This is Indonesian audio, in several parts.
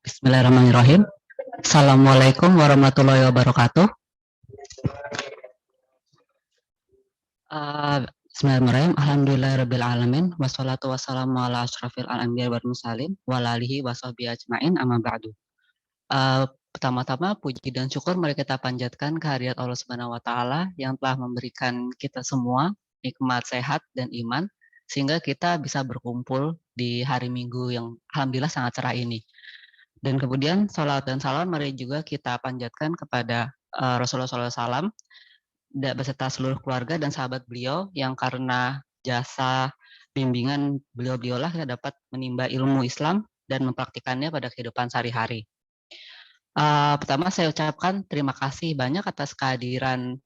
Bismillahirrahmanirrahim. Assalamualaikum warahmatullahi wabarakatuh. Bismillahirrahmanirrahim. Alhamdulillahirabbil alamin. Wassalatu wassalamu ala asyrafil anbiya'i wal mursalin wa alihi washabihi ajmain, amma ba'du. Pertama-tama puji dan syukur mari kita panjatkan kehadirat Allah Subhanahu wa taala yang telah memberikan kita semua nikmat sehat dan iman sehingga kita bisa berkumpul di hari Minggu yang alhamdulillah sangat cerah ini. Dan kemudian salawat dan salam mari juga kita panjatkan kepada Rasulullah SAW beserta seluruh keluarga dan sahabat beliau yang karena jasa bimbingan beliau-beliau lah kita dapat menimba ilmu Islam dan mempraktikannya pada kehidupan sehari-hari. Pertama saya ucapkan terima kasih banyak atas kehadiran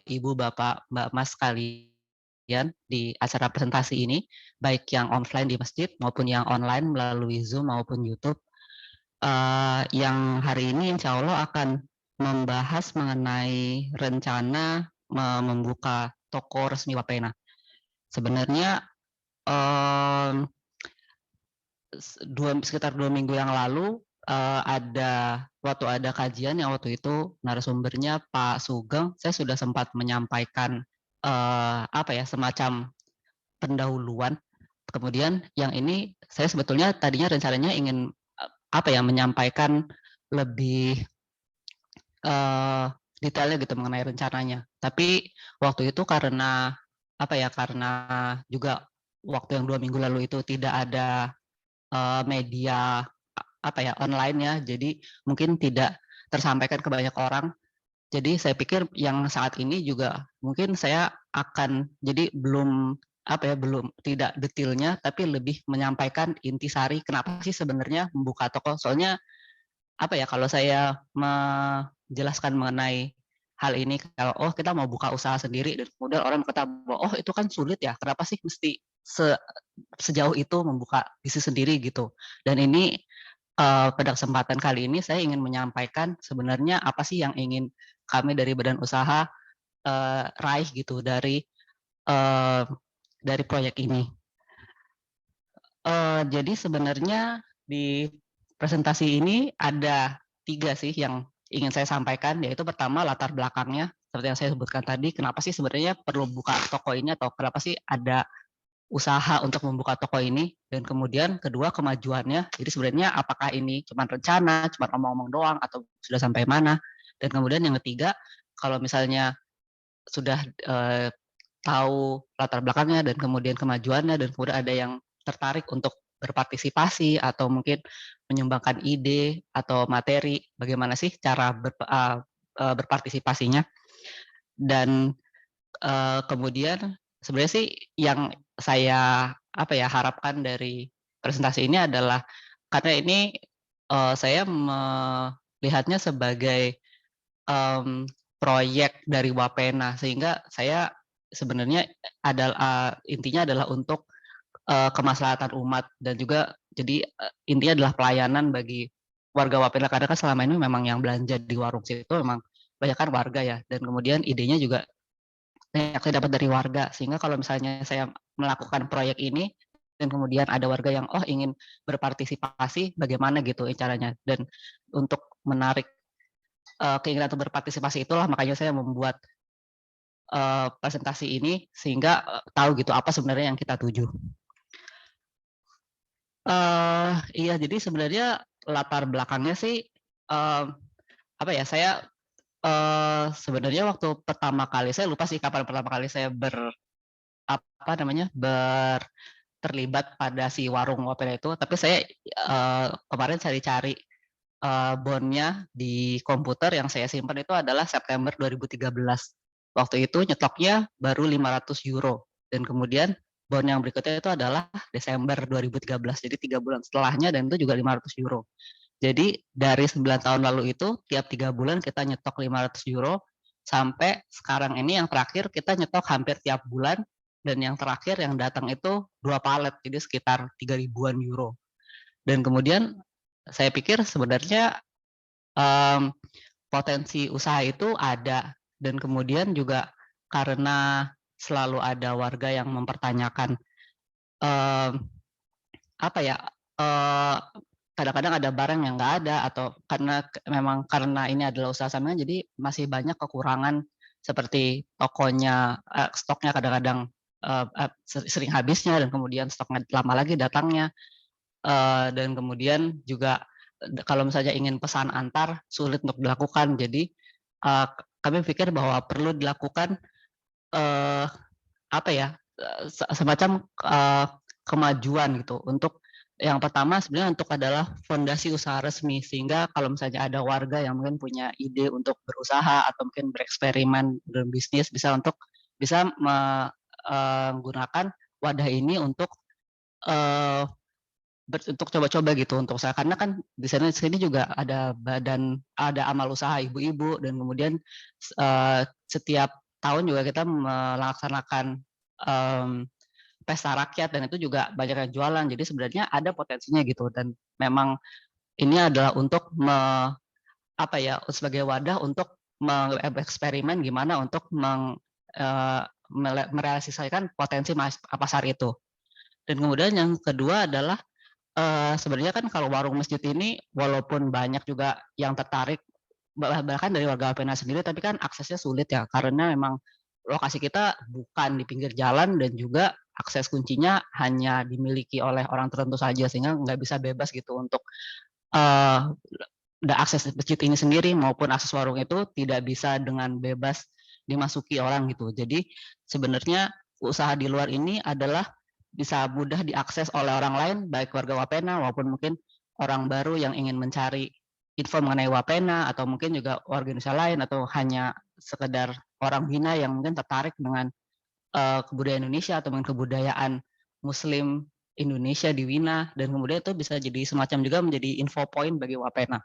Ibu, Bapak, Mbak, Mas sekalian di acara presentasi ini, baik yang offline di masjid maupun yang online melalui Zoom maupun YouTube. Yang hari ini insya Allah akan membahas mengenai rencana membuka toko resmi Wapena. Sebenarnya sekitar 2 minggu yang lalu ada kajian yang waktu itu narasumbernya Pak Sugeng, saya sudah sempat menyampaikan semacam pendahuluan. Kemudian yang ini saya sebetulnya tadinya rencananya ingin menyampaikan lebih detailnya gitu mengenai rencananya. Tapi waktu itu karena karena juga waktu yang 2 minggu lalu itu tidak ada media online ya, jadi mungkin tidak tersampaikan ke banyak orang. Jadi saya pikir yang saat ini juga mungkin saya akan jadi belum tidak detailnya, tapi lebih menyampaikan intisari kenapa sih sebenarnya membuka toko. Soalnya kalau saya menjelaskan mengenai hal ini, kalau kita mau buka usaha sendiri dan kemudian orang kata bahwa itu kan sulit ya, kenapa sih mesti sejauh itu membuka bisnis sendiri gitu. Dan ini pada kesempatan kali ini saya ingin menyampaikan sebenarnya apa sih yang ingin kami dari badan usaha raih gitu dari proyek ini. Jadi sebenarnya di presentasi ini ada 3 sih yang ingin saya sampaikan, yaitu pertama latar belakangnya seperti yang saya sebutkan tadi, kenapa sih sebenarnya perlu buka toko ini atau kenapa sih ada usaha untuk membuka toko ini, dan kemudian kedua kemajuannya. Jadi sebenarnya apakah ini cuma rencana, cuma omong-omong doang atau sudah sampai mana, dan kemudian yang ketiga kalau misalnya sudah tahu latar belakangnya dan kemudian kemajuannya dan kemudian ada yang tertarik untuk berpartisipasi atau mungkin menyumbangkan ide atau materi, bagaimana sih cara berpartisipasinya. Dan kemudian sebenarnya sih yang saya harapkan dari presentasi ini adalah karena ini saya melihatnya sebagai proyek dari Wapena, sehingga saya sebenarnya intinya adalah untuk kemaslahatan umat dan juga jadi intinya adalah pelayanan bagi warga Wapena, karena kan selama ini memang yang belanja di warung situ memang banyak kan warga ya, dan kemudian idenya juga banyak saya dapat dari warga, sehingga kalau misalnya saya melakukan proyek ini dan kemudian ada warga yang ingin berpartisipasi, bagaimana gitu caranya. Dan untuk menarik keinginan untuk berpartisipasi itulah makanya saya membuat presentasi ini sehingga tahu gitu apa sebenarnya yang kita tuju. Iya, jadi sebenarnya latar belakangnya sih saya sebenarnya waktu pertama kali, saya lupa sih kapan pertama kali saya terlibat pada si warung Wapena itu, tapi saya kemarin cari-cari bondnya di komputer yang saya simpan itu adalah September 2013. Waktu itu nyetoknya baru 500 euro, dan kemudian bond yang berikutnya itu adalah Desember 2013, jadi 3 bulan setelahnya, dan itu juga 500 euro. Jadi dari 9 tahun lalu itu tiap 3 bulan kita nyetok 500 euro sampai sekarang ini yang terakhir kita nyetok hampir tiap bulan, dan yang terakhir yang datang itu 2 palet, jadi sekitar 3 ribuan euro. Dan kemudian saya pikir sebenarnya potensi usaha itu ada, dan kemudian juga karena selalu ada warga yang mempertanyakan, eee, apa ya, eee, kadang-kadang ada barang yang nggak ada atau memang karena ini adalah usaha sampingan jadi masih banyak kekurangan seperti tokonya, stoknya kadang-kadang, sering habisnya dan kemudian stoknya lama lagi datangnya, dan kemudian juga, kalau misalnya ingin pesan antar sulit untuk dilakukan. Jadi, kami pikir bahwa perlu dilakukan, eee, apa ya, semacam, kemajuan gitu untuk yang pertama sebenarnya untuk adalah fondasi usaha resmi, sehingga kalau misalnya ada warga yang mungkin punya ide untuk berusaha atau mungkin bereksperimen berbisnis bisa menggunakan wadah ini untuk, eee, untuk coba-coba gitu untuk usaha. Karena kan di sini juga ada amal usaha ibu-ibu dan kemudian setiap tahun juga kita melaksanakan, mmm pesta rakyat dan itu juga banyak yang jualan. Jadi sebenarnya ada potensinya gitu dan memang ini adalah untuk apa ya, sebagai wadah untuk eksperimen gimana untuk eee, merealisasikan potensi pasar itu. Dan kemudian yang kedua adalah, sebenarnya kan kalau warung masjid ini walaupun banyak juga yang tertarik, bahkan dari warga Wapena sendiri, tapi kan aksesnya sulit ya, karena memang lokasi kita bukan di pinggir jalan dan juga akses kuncinya hanya dimiliki oleh orang tertentu saja, sehingga nggak bisa bebas gitu untuk, eee, akses masjid ini sendiri maupun akses warung itu tidak bisa dengan bebas dimasuki orang gitu. Jadi sebenarnya usaha di luar ini adalah bisa mudah diakses oleh orang lain, baik warga Wapena maupun mungkin orang baru yang ingin mencari info mengenai Wapena atau mungkin juga warga Indonesia lain atau hanya sekedar orang Bina yang mungkin tertarik dengan, kebudayaan Indonesia atau mungkin kebudayaan Muslim Indonesia di Wina dan kemudian itu bisa jadi semacam juga menjadi info point bagi Wapena.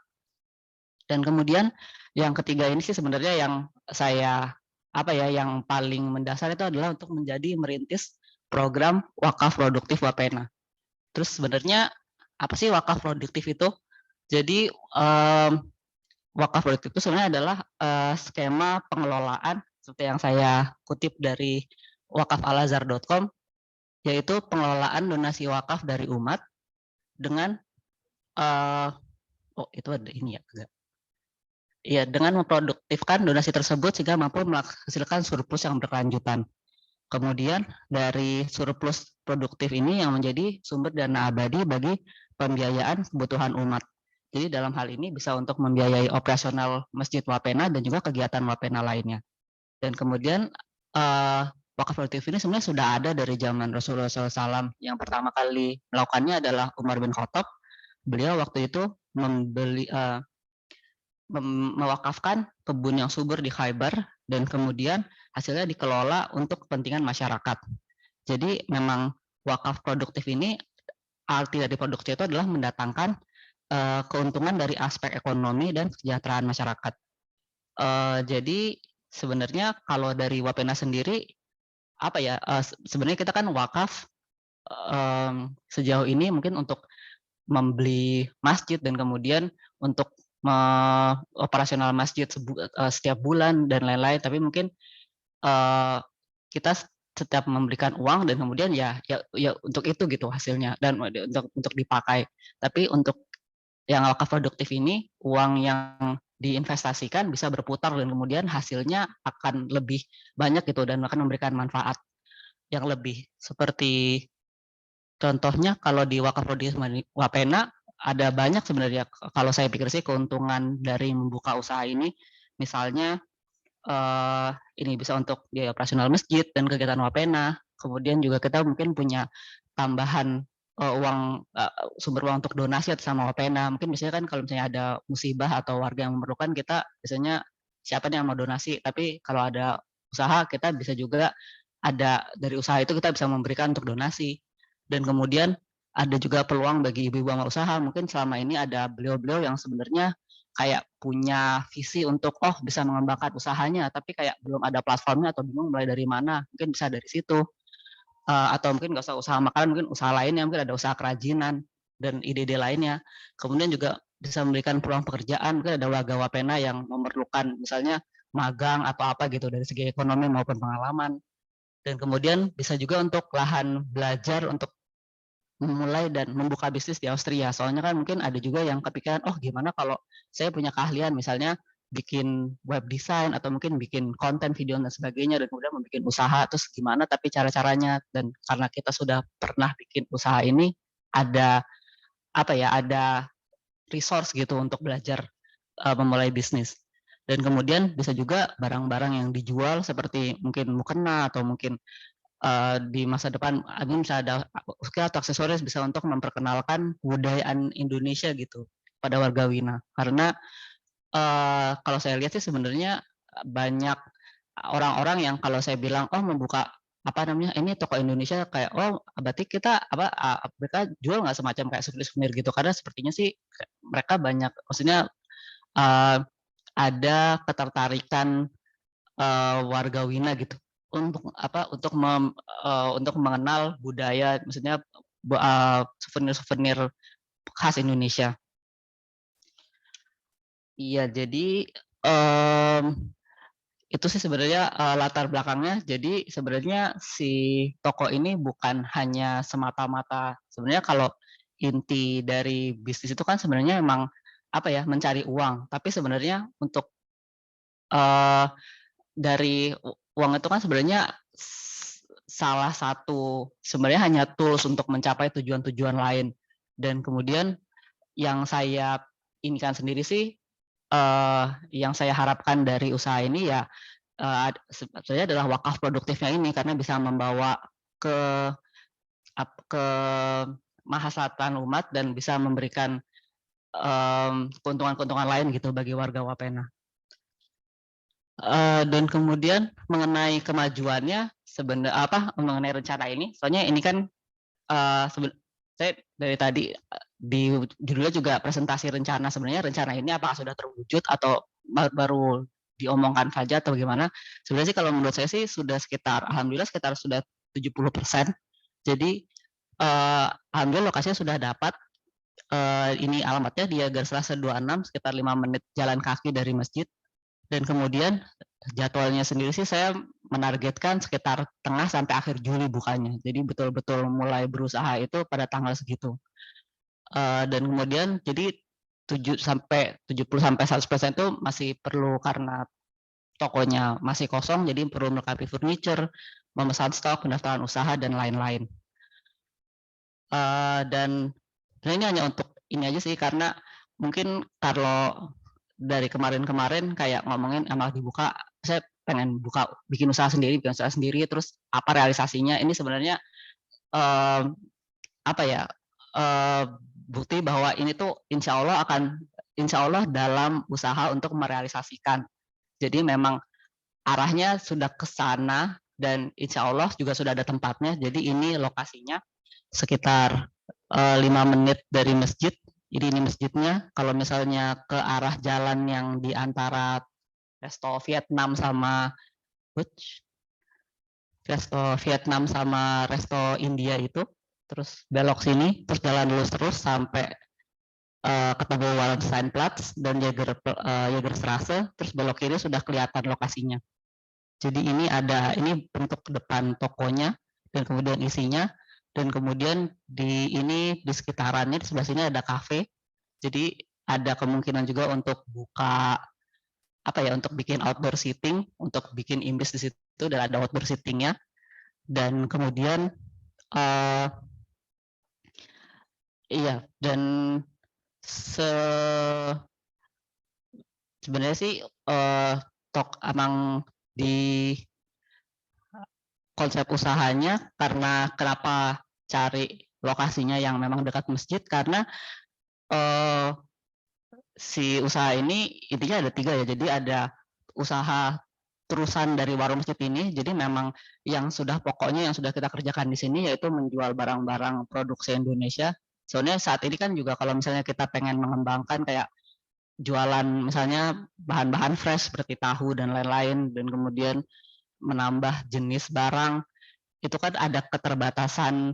Dan kemudian yang ketiga ini sih sebenarnya yang saya, apa ya, yang paling mendasar itu adalah untuk merintis program wakaf produktif Wapena. Terus sebenarnya apa sih wakaf produktif itu? Jadi, wakaf produktif itu sebenarnya adalah, skema pengelolaan seperti yang saya kutip dari wakafalazhar.com, yaitu pengelolaan donasi wakaf dari umat dengan, eee, oh itu ada ini ya, enggak. Iya, dengan memproduktifkan donasi tersebut sehingga mampu menghasilkan surplus yang berkelanjutan. Kemudian dari surplus produktif ini yang menjadi sumber dana abadi bagi pembiayaan kebutuhan umat. Jadi dalam hal ini bisa untuk membiayai operasional Masjid Wapena dan juga kegiatan Wapena lainnya. Dan kemudian, wakaf produktif ini sebenarnya sudah ada dari zaman Rasulullah SAW. Yang pertama kali melakukannya adalah Umar bin Khattab. Beliau waktu itu membeli, mewakafkan kebun yang subur di Khaybar dan kemudian hasilnya dikelola untuk kepentingan masyarakat. Jadi memang wakaf produktif ini arti dari produktif itu adalah mendatangkan, keuntungan dari aspek ekonomi dan kesejahteraan masyarakat. Jadi sebenarnya kalau dari Wapena sendiri, apa ya, sebenarnya kita kan wakaf, sejauh ini mungkin untuk membeli masjid dan kemudian untuk operasional masjid setiap bulan dan lain-lain, tapi mungkin, eee, kita setiap memberikan uang dan kemudian ya untuk itu gitu hasilnya dan untuk dipakai. Tapi untuk yang wakaf produktif ini, uang yang diinvestasikan bisa berputar dan kemudian hasilnya akan lebih banyak gitu dan akan memberikan manfaat yang lebih. Seperti contohnya kalau di wakaf produktif Wapena, ada banyak sebenarnya kalau saya pikir sih keuntungan dari membuka usaha ini. Misalnya, ini bisa untuk biaya operasional masjid dan kegiatan Wapena, kemudian juga kita mungkin punya tambahan, sumber uang untuk donasi atas nama Wapena. Mungkin biasanya kan kalau misalnya ada musibah atau warga yang memerlukan, kita biasanya siapa nih yang mau donasi, tapi kalau ada usaha kita bisa juga ada dari usaha itu kita bisa memberikan untuk donasi. Dan kemudian ada juga peluang bagi ibu-ibu amal usaha, mungkin selama ini ada beliau-beliau yang sebenarnya kayak punya visi untuk, oh bisa mengembangkan usahanya, tapi kayak belum ada platformnya atau bingung mulai dari mana, mungkin bisa dari situ. Atau mungkin nggak usah usaha makanan, mungkin usaha lainnya, mungkin ada usaha kerajinan dan ide-ide lainnya. Kemudian juga bisa memberikan peluang pekerjaan, mungkin ada warga Wapena yang memerlukan misalnya magang atau apa gitu dari segi ekonomi maupun pengalaman. Dan kemudian bisa juga untuk lahan belajar untuk memulai dan membuka bisnis di Austria. Soalnya kan mungkin ada juga yang kepikiran, oh gimana kalau saya punya keahlian misalnya bikin web design atau mungkin bikin konten video dan sebagainya dan kemudian membuat usaha, terus gimana tapi cara-caranya. Dan karena kita sudah pernah bikin usaha ini, ada apa ya, ada resource gitu untuk belajar memulai bisnis. Dan kemudian bisa juga barang-barang yang dijual seperti mungkin mukena atau mungkin di masa depan bisa ada skill atau aksesoris bisa untuk memperkenalkan kebudayaan Indonesia gitu pada warga Wina. Karena kalau saya lihat sih sebenarnya banyak orang-orang yang kalau saya bilang, oh membuka apa namanya, ini toko Indonesia kayak, oh berarti kita apa mereka jual nggak semacam kayak souvenir gitu, karena sepertinya sih mereka banyak, maksudnya ada ketertarikan warga Wina gitu untuk apa, untuk mengenal budaya, maksudnya souvenir-souvenir khas Indonesia. Iya, jadi itu sih sebenarnya latar belakangnya. Jadi sebenarnya si toko ini bukan hanya semata-mata, sebenarnya kalau inti dari bisnis itu kan sebenarnya memang apa ya, mencari uang. Tapi sebenarnya untuk dari uang itu kan sebenarnya salah satu, sebenarnya hanya tools untuk mencapai tujuan-tujuan lain. Dan kemudian yang saya inikan sendiri sih, yang saya harapkan dari usaha ini ya sebenarnya adalah wakaf produktifnya ini, karena bisa membawa ke kemaslahatan umat dan bisa memberikan keuntungan-keuntungan lain gitu bagi warga Wapena. Dan kemudian mengenai kemajuannya mengenai rencana ini, soalnya ini kan saya dari tadi di judulnya juga presentasi rencana. Sebenarnya rencana ini apakah sudah terwujud atau baru diomongkan saja atau bagaimana? Sebenarnya sih kalau menurut saya sih sudah alhamdulillah sekitar sudah 70%. Jadi alhamdulillah lokasinya sudah dapat. Ini alamatnya di Garuda 26, sekitar 5 menit jalan kaki dari masjid. Dan kemudian jadwalnya sendiri sih saya menargetkan sekitar tengah sampai akhir Juli bukanya. Jadi betul-betul mulai berusaha itu pada tanggal segitu. Dan kemudian jadi 70 sampai 100% itu masih perlu karena tokonya masih kosong, jadi perlu melengkapi furniture, memesan stok, pendaftaran usaha dan lain-lain. Dan ini hanya untuk ini aja sih, karena mungkin kalau dari kemarin-kemarin kayak ngomongin emang dibuka, saya pengen bikin usaha sendiri, terus apa realisasinya, ini sebenarnya apa ya, bukti bahwa ini tuh insya Allah dalam usaha untuk merealisasikan. Jadi memang arahnya sudah ke sana dan insya Allah juga sudah ada tempatnya. Jadi ini lokasinya sekitar 5 menit dari masjid. Jadi ini masjidnya. Kalau misalnya ke arah jalan yang di antara resto Vietnam sama resto India itu, terus belok sini, terus jalan lurus terus sampai ketemu Wallensteinplatz dan Jagerstraße, terus belok kiri sudah kelihatan lokasinya. Jadi ini bentuk depan tokonya dan kemudian isinya, dan kemudian di sekitarannya di sebelah sini ada kafe. Jadi ada kemungkinan juga untuk buka untuk bikin outdoor seating, untuk bikin imbis di situ dan ada outdoor seatingnya. Dan kemudian dan sebenarnya sih emang di konsep usahanya, karena kenapa cari lokasinya yang memang dekat masjid, karena si usaha ini intinya ada 3 ya. Jadi ada usaha terusan dari warung masjid ini. Jadi memang yang sudah kita kerjakan di sini yaitu menjual barang-barang produksi Indonesia. Soalnya saat ini kan juga kalau misalnya kita pengen mengembangkan kayak jualan misalnya bahan-bahan fresh seperti tahu dan lain-lain, dan kemudian menambah jenis barang, itu kan ada keterbatasan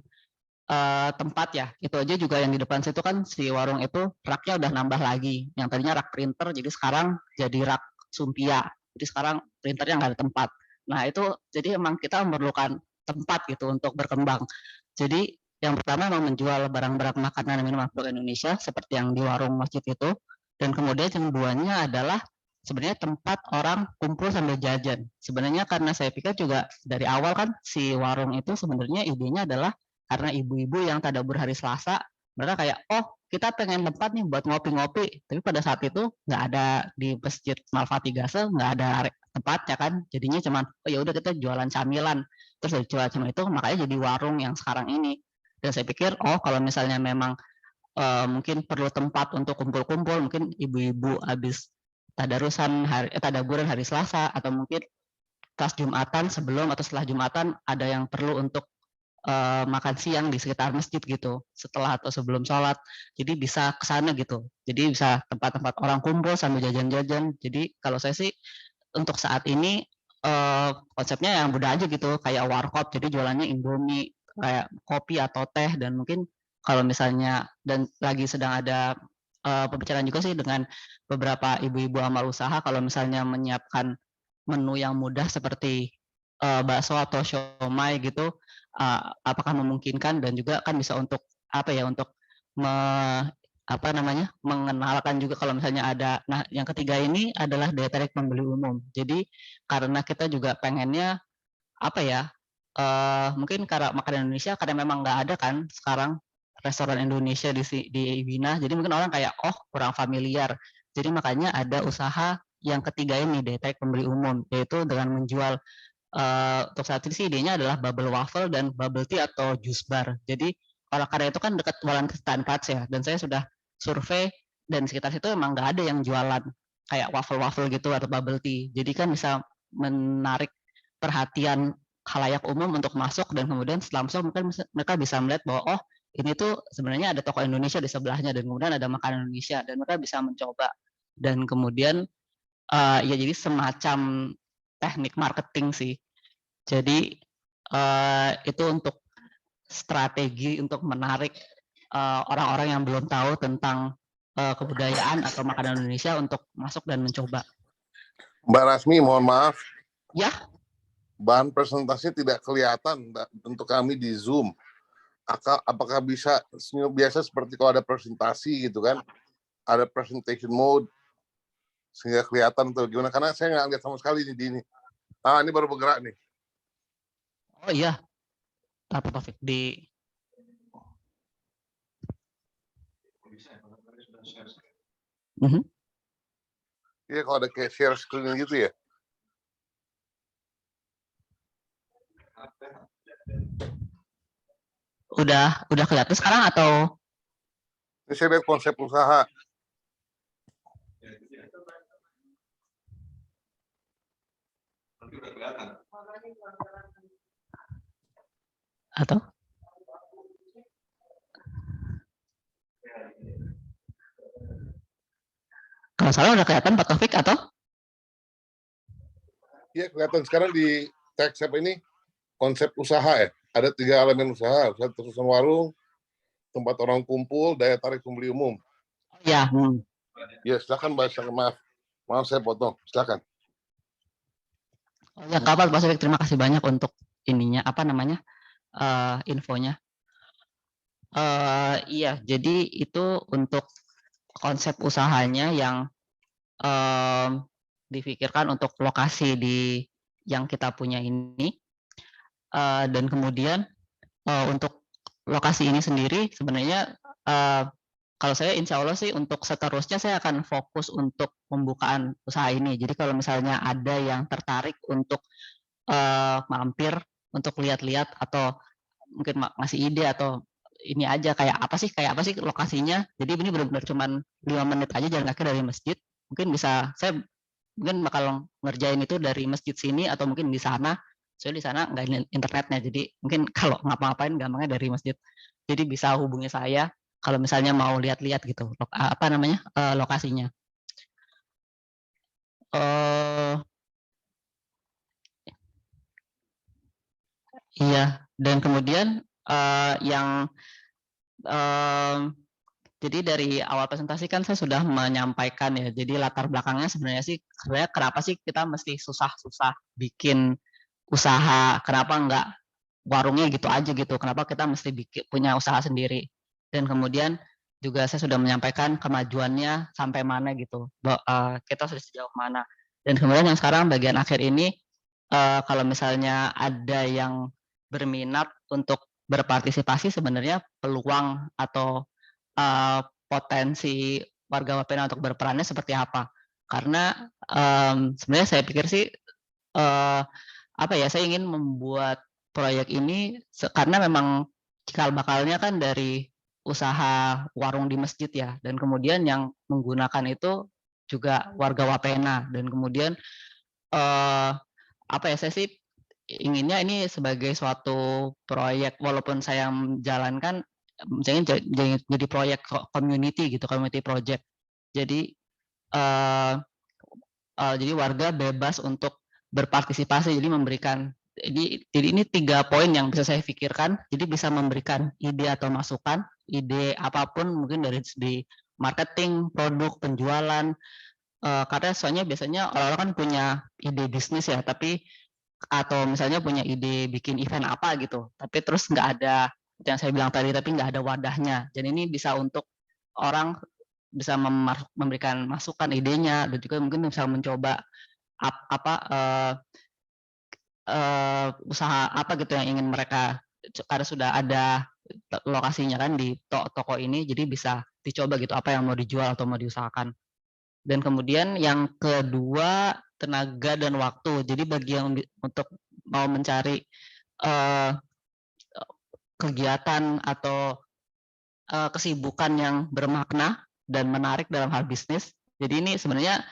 tempat ya. Itu aja juga yang di depan situ kan si warung itu raknya udah nambah lagi. Yang tadinya rak printer jadi sekarang jadi rak sumpia. jadi sekarang printernya nggak ada tempat. Nah itu jadi emang kita memerlukan tempat gitu untuk berkembang. Jadi yang pertama memang menjual barang-barang makanan dan minuman produk Indonesia seperti yang di warung masjid itu, dan kemudian yang keduanya adalah sebenarnya tempat orang kumpul sambil jajan. Sebenarnya karena saya pikir juga dari awal kan si warung itu sebenarnya idenya adalah karena ibu-ibu yang tadabbur hari Selasa, mereka kayak, oh kita pengen tempat nih buat ngopi-ngopi, tapi pada saat itu nggak ada di Masjid Malfati Gase, nggak ada tempatnya kan, jadinya cuman, oh ya udah kita jualan camilan, terus dari jualan camilan itu makanya jadi warung yang sekarang ini. Dan saya pikir, oh kalau misalnya memang mungkin perlu tempat untuk kumpul-kumpul, mungkin ibu-ibu habis tadaburan hari Selasa, atau mungkin pas Jumatan sebelum atau setelah Jumatan ada yang perlu untuk makan siang di sekitar masjid gitu, setelah atau sebelum sholat, jadi bisa ke sana gitu, jadi bisa tempat-tempat orang kumpul sambil jajan-jajan. Jadi kalau saya sih untuk saat ini konsepnya yang mudah aja gitu, kayak warkop, jadi jualannya Indomie, kayak kopi atau teh, dan mungkin kalau misalnya dan lagi sedang ada pembicaraan juga sih dengan beberapa ibu-ibu amal usaha kalau misalnya menyiapkan menu yang mudah seperti bakso atau siomay gitu, apakah memungkinkan, dan juga kan bisa untuk apa ya, untuk me, apa namanya, mengenalkan juga kalau misalnya ada. Nah, yang ketiga ini adalah daya tarik pembeli umum. Jadi karena kita juga pengennya apa ya, mungkin karena makanan Indonesia karena memang nggak ada kan sekarang restoran Indonesia di Wina, jadi mungkin orang kayak, oh kurang familiar. Jadi makanya ada usaha yang ketiga ini, daya tarik pembeli umum, yaitu dengan menjual untuk saat ini sih idenya adalah bubble waffle dan bubble tea atau jus bar. Jadi kalau karya itu kan dekat Wallenstein Platz ya, dan saya sudah survei dan sekitar situ emang nggak ada yang jualan kayak waffle-waffle gitu atau bubble tea. Jadi kan bisa menarik perhatian khalayak umum untuk masuk, dan kemudian setelah masuk mungkin mereka bisa melihat bahwa oh ini tuh sebenarnya ada toko Indonesia di sebelahnya, dan kemudian ada makanan Indonesia, dan mereka bisa mencoba. Dan kemudian ya jadi semacam teknik marketing sih. Jadi itu untuk strategi untuk menarik orang-orang yang belum tahu tentang kebudayaan atau makanan Indonesia untuk masuk dan mencoba. Mbak Rasmi, mohon maaf. Ya. Bahan presentasi tidak kelihatan untuk kami di Zoom. Apakah bisa biasa seperti kalau ada presentasi gitu kan, ada presentation mode sehingga kelihatan atau gimana? Karena saya nggak lihat sama sekali di ini. Ah, ini baru bergerak nih. Oh iya, apa Taufik di Iya, kalau ada kayak share screen gitu ya. Udah kelihatan sekarang atau? Ini saya lihat konsep usaha. Atau? Kalau salah udah kelihatan Pak Taufik atau? Iya, kelihatan sekarang di teks apa ini konsep usaha ya. Ada 3 elemen usaha terusan warung, tempat orang kumpul, daya tarik pembeli umum. Ya. Ya, silakan Mbak. Maaf saya potong. Silakan. Ya, kapan Pak Taufik, terima kasih banyak untuk ininya, apa namanya, infonya. Iya, jadi itu untuk konsep usahanya yang difikirkan untuk lokasi di yang kita punya ini, dan kemudian untuk lokasi ini sendiri sebenarnya kalau saya insya Allah sih untuk seterusnya saya akan fokus untuk pembukaan usaha ini. Jadi kalau misalnya ada yang tertarik untuk mampir untuk lihat-lihat atau mungkin ngasih ide atau ini aja kayak apa sih lokasinya. Jadi ini benar-benar cuman 5 menit aja jalan kaki dari masjid. Mungkin bisa saya mungkin bakal ngerjain itu dari masjid sini atau mungkin di sana. Soalnya di sana nggak ada internetnya. Jadi mungkin kalau ngapa-ngapain gampangnya dari masjid. Jadi bisa hubungi saya kalau misalnya mau lihat-lihat gitu. Apa namanya? Lokasinya. Iya, dan kemudian yang Jadi dari awal presentasi kan saya sudah menyampaikan ya, jadi latar belakangnya sebenarnya sih, sebenarnya kenapa sih kita mesti susah-susah bikin usaha, kenapa enggak warungnya gitu aja gitu, kenapa kita mesti punya usaha sendiri. Dan kemudian juga saya sudah menyampaikan kemajuannya sampai mana gitu, kita sudah sejauh mana. Dan kemudian yang sekarang bagian akhir ini, kalau misalnya ada yang berminat untuk berpartisipasi, sebenarnya peluang atau potensi warga Wapena untuk berperannya seperti apa. Karena sebenarnya saya pikir sih, apa ya, saya ingin membuat proyek ini karena memang cikal bakalnya kan dari usaha warung di masjid ya, dan kemudian yang menggunakan itu juga warga Wapena, dan kemudian apa ya, saya sih inginnya ini sebagai suatu proyek, walaupun saya menjalankan, misalnya jadi proyek community gitu, community project. Jadi, eee jadi warga bebas untuk berpartisipasi, jadi memberikan, jadi ini 3 poin yang bisa saya pikirkan, jadi bisa memberikan ide atau masukan, ide apapun mungkin dari segi marketing, produk, penjualan, karena soalnya biasanya orang-orang kan punya ide bisnis ya, tapi atau misalnya punya ide bikin event apa gitu, tapi terus nggak ada, yang saya bilang tadi, tapi nggak ada wadahnya. Dan ini bisa untuk orang bisa memberikan masukan idenya, dan juga mungkin bisa mencoba apa, usaha apa gitu yang ingin mereka, karena sudah ada lokasinya kan di toko ini, jadi bisa dicoba gitu apa yang mau dijual atau mau diusahakan. Dan kemudian yang kedua, tenaga dan waktu. Jadi bagi yang untuk mau mencari, eee, kegiatan atau, kesibukan yang bermakna dan menarik dalam hal bisnis. Jadi ini sebenarnya,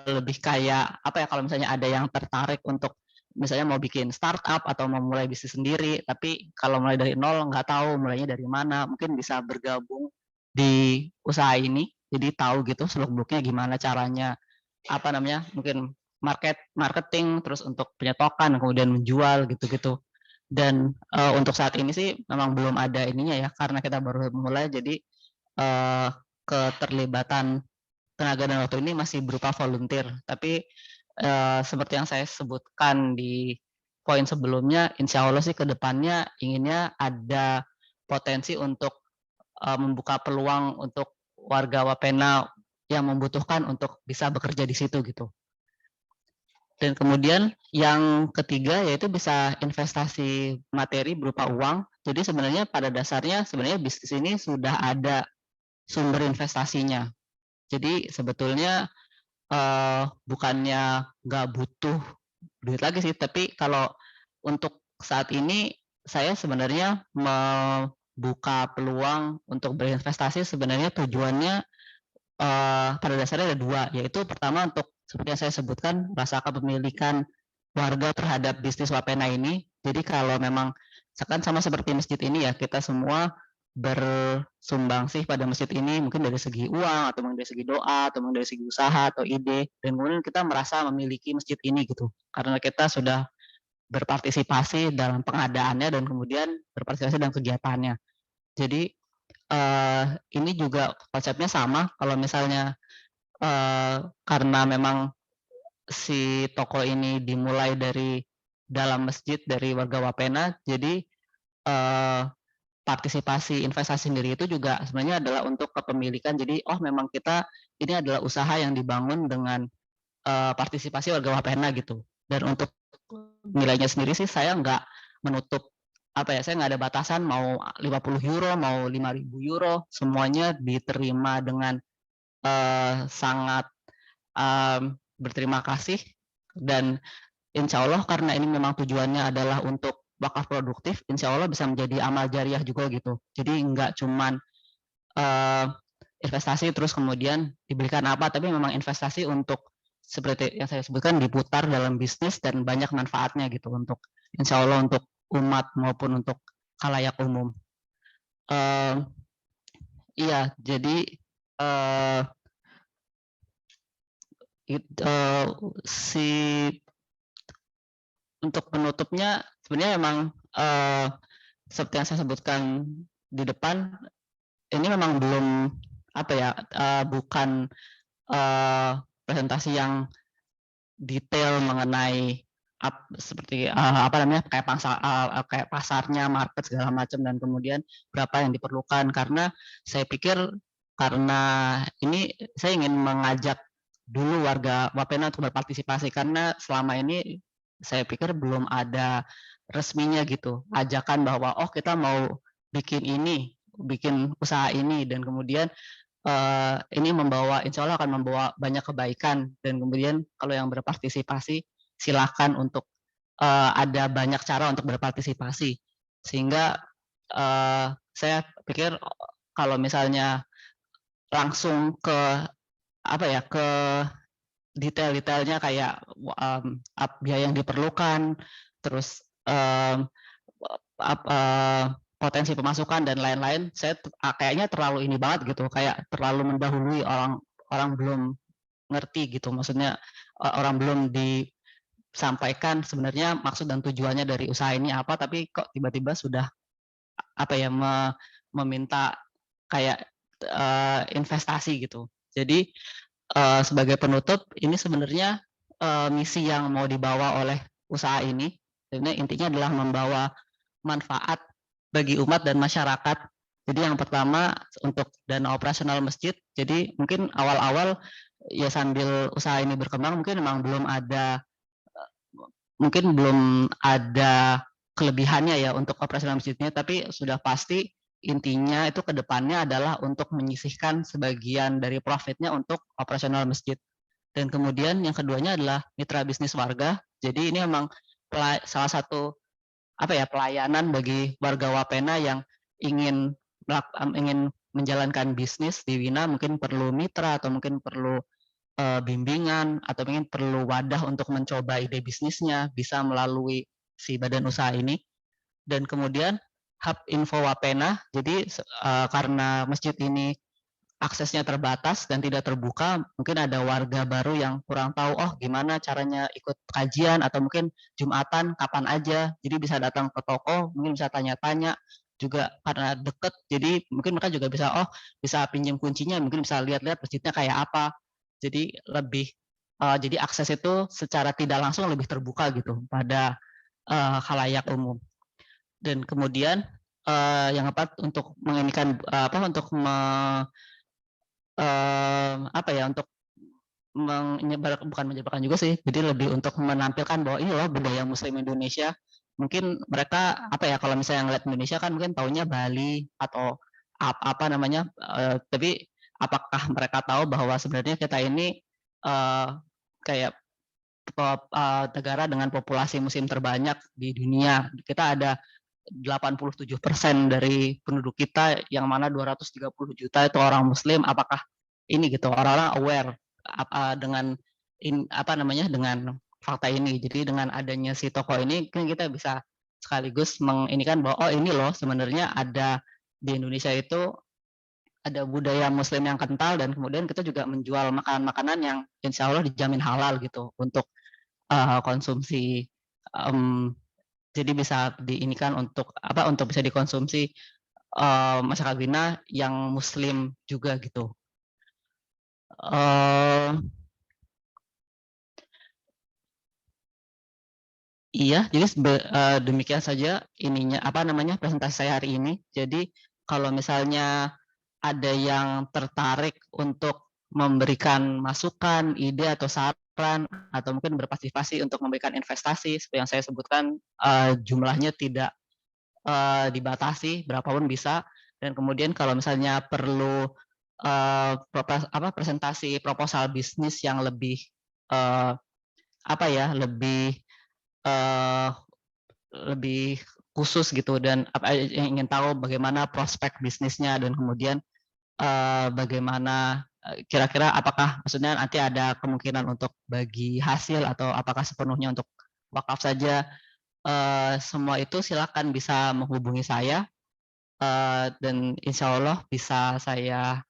lebih kayak apa ya, kalau misalnya ada yang tertarik untuk misalnya mau bikin startup atau mau mulai bisnis sendiri, tapi kalau mulai dari nol nggak tahu mulainya dari mana, mungkin bisa bergabung di usaha ini, jadi tahu gitu seluk-beluknya gimana caranya, apa namanya, mungkin marketing, terus untuk penyetokan, kemudian menjual gitu-gitu. Dan, untuk saat ini sih memang belum ada ininya ya, karena kita baru mulai, jadi, keterlibatan tenaga dan waktu ini masih berupa volunteer. Tapi, seperti yang saya sebutkan di poin sebelumnya, insya Allah sih ke depannya inginnya ada potensi untuk, membuka peluang untuk warga Wapena yang membutuhkan untuk bisa bekerja di situ gitu. Dan kemudian yang ketiga yaitu bisa investasi materi berupa uang. Jadi sebenarnya pada dasarnya sebenarnya bisnis ini sudah ada sumber investasinya. Jadi sebetulnya, bukannya nggak butuh duit lagi sih, tapi kalau untuk saat ini saya sebenarnya membuka peluang untuk berinvestasi, sebenarnya tujuannya, pada dasarnya ada 2, yaitu pertama untuk seperti yang saya sebutkan, rasa kepemilikan warga terhadap bisnis Wapena ini. Jadi kalau memang kan sama seperti masjid ini ya, kita semua bersumbangsi pada masjid ini mungkin dari segi uang, atau mungkin dari segi doa, atau mungkin dari segi usaha atau ide, dan kemudian kita merasa memiliki masjid ini gitu. Karena kita sudah berpartisipasi dalam pengadaannya dan kemudian berpartisipasi dalam kegiatannya. Jadi, ini juga konsepnya sama, kalau misalnya, karena memang si toko ini dimulai dari dalam masjid, dari warga Wapena, jadi, eee, partisipasi investasi sendiri itu juga sebenarnya adalah untuk kepemilikan. Jadi, oh memang kita ini adalah usaha yang dibangun dengan, partisipasi warga Wapena gitu. Dan untuk nilainya sendiri sih saya nggak menutup, apa ya, saya nggak ada batasan mau 50 euro, mau 5.000 euro, semuanya diterima dengan, sangat, berterima kasih. Dan insya Allah karena ini memang tujuannya adalah untuk wakaf produktif, insya Allah bisa menjadi amal jariah juga gitu. Jadi nggak cuman, eee, investasi terus kemudian diberikan apa, tapi memang investasi untuk seperti yang saya sebutkan diputar dalam bisnis dan banyak manfaatnya gitu untuk insya Allah untuk umat maupun untuk khalayak umum. Eee, iya, jadi, eee, si untuk penutupnya sebenarnya memang, seperti yang saya sebutkan di depan, ini memang belum apa ya, bukan presentasi yang detail mengenai seperti apa namanya, kayak pasarnya, market segala macam, dan kemudian berapa yang diperlukan. Karena saya pikir karena ini saya ingin mengajak dulu warga Wapena untuk berpartisipasi, karena selama ini saya pikir belum ada resminya gitu, ajakan bahwa oh kita mau bikin ini, bikin usaha ini, dan kemudian ini insya Allah akan membawa banyak kebaikan, dan kemudian kalau yang berpartisipasi silakan untuk ada banyak cara untuk berpartisipasi, sehingga saya pikir kalau misalnya langsung ke apa ya, ke detail-detailnya kayak biaya yang diperlukan, terus potensi pemasukan dan lain-lain, saya kayaknya terlalu ini banget gitu, kayak terlalu mendahului orang belum ngerti gitu, maksudnya orang belum disampaikan sebenarnya maksud dan tujuannya dari usaha ini apa, tapi kok tiba-tiba sudah apa ya, meminta kayak investasi gitu. Jadi sebagai penutup, ini sebenarnya misi yang mau dibawa oleh usaha ini, sebenarnya intinya adalah membawa manfaat bagi umat dan masyarakat. Jadi yang pertama untuk dana operasional masjid. Jadi mungkin awal-awal ya sambil usaha ini berkembang mungkin memang belum ada kelebihannya ya untuk operasional masjidnya, tapi sudah pasti intinya itu ke depannya adalah untuk menyisihkan sebagian dari profitnya untuk operasional masjid. Dan kemudian yang keduanya adalah mitra bisnis warga. Jadi ini memang salah satu apa ya, pelayanan bagi warga Wapena yang ingin menjalankan bisnis di Wina, mungkin perlu mitra atau mungkin perlu bimbingan atau mungkin perlu wadah untuk mencoba ide bisnisnya, bisa melalui si badan usaha ini. Dan kemudian hub info Wapena, jadi karena masjid ini aksesnya terbatas dan tidak terbuka, mungkin ada warga baru yang kurang tahu, oh gimana caranya ikut kajian, atau mungkin Jumatan kapan aja, jadi bisa datang ke toko, mungkin bisa tanya-tanya, juga karena deket, jadi mungkin mereka juga bisa pinjam kuncinya, mungkin bisa lihat-lihat masjidnya kayak apa, jadi jadi akses itu secara tidak langsung lebih terbuka gitu pada khalayak umum. Dan kemudian yang keempat, untuk untuk untuk bukan menyebarkan juga sih, jadi lebih untuk menampilkan bahwa ini loh budaya Muslim Indonesia. Mungkin mereka kalau misalnya ngeliat Indonesia kan mungkin taunya Bali atau tapi apakah mereka tahu bahwa sebenarnya kita ini kayak negara dengan populasi Muslim terbanyak di dunia. Kita ada 87% dari penduduk kita, yang mana 230 juta itu orang Muslim. Apakah ini gitu, orang-orang aware dengan dengan fakta ini. Jadi dengan adanya si toko ini kan kita bisa sekaligus menginikan bahwa oh ini loh sebenarnya ada di Indonesia itu ada budaya Muslim yang kental, dan kemudian kita juga menjual makanan-makanan yang insya Allah dijamin halal gitu untuk konsumsi. Jadi bisa diinikan untuk bisa dikonsumsi masyarakat Wina yang Muslim juga gitu. Iya, jadi demikian saja presentasi saya hari ini. Jadi kalau misalnya ada yang tertarik untuk memberikan masukan, ide atau saran, atau mungkin berpartisipasi untuk memberikan investasi seperti yang saya sebutkan, jumlahnya tidak dibatasi, berapapun bisa. Dan kemudian kalau misalnya perlu presentasi proposal bisnis yang lebih lebih khusus gitu, dan yang ingin tahu bagaimana prospek bisnisnya, dan kemudian bagaimana kira-kira apakah maksudnya nanti ada kemungkinan untuk bagi hasil atau apakah sepenuhnya untuk wakaf saja, semua itu silakan bisa menghubungi saya, dan insya Allah bisa saya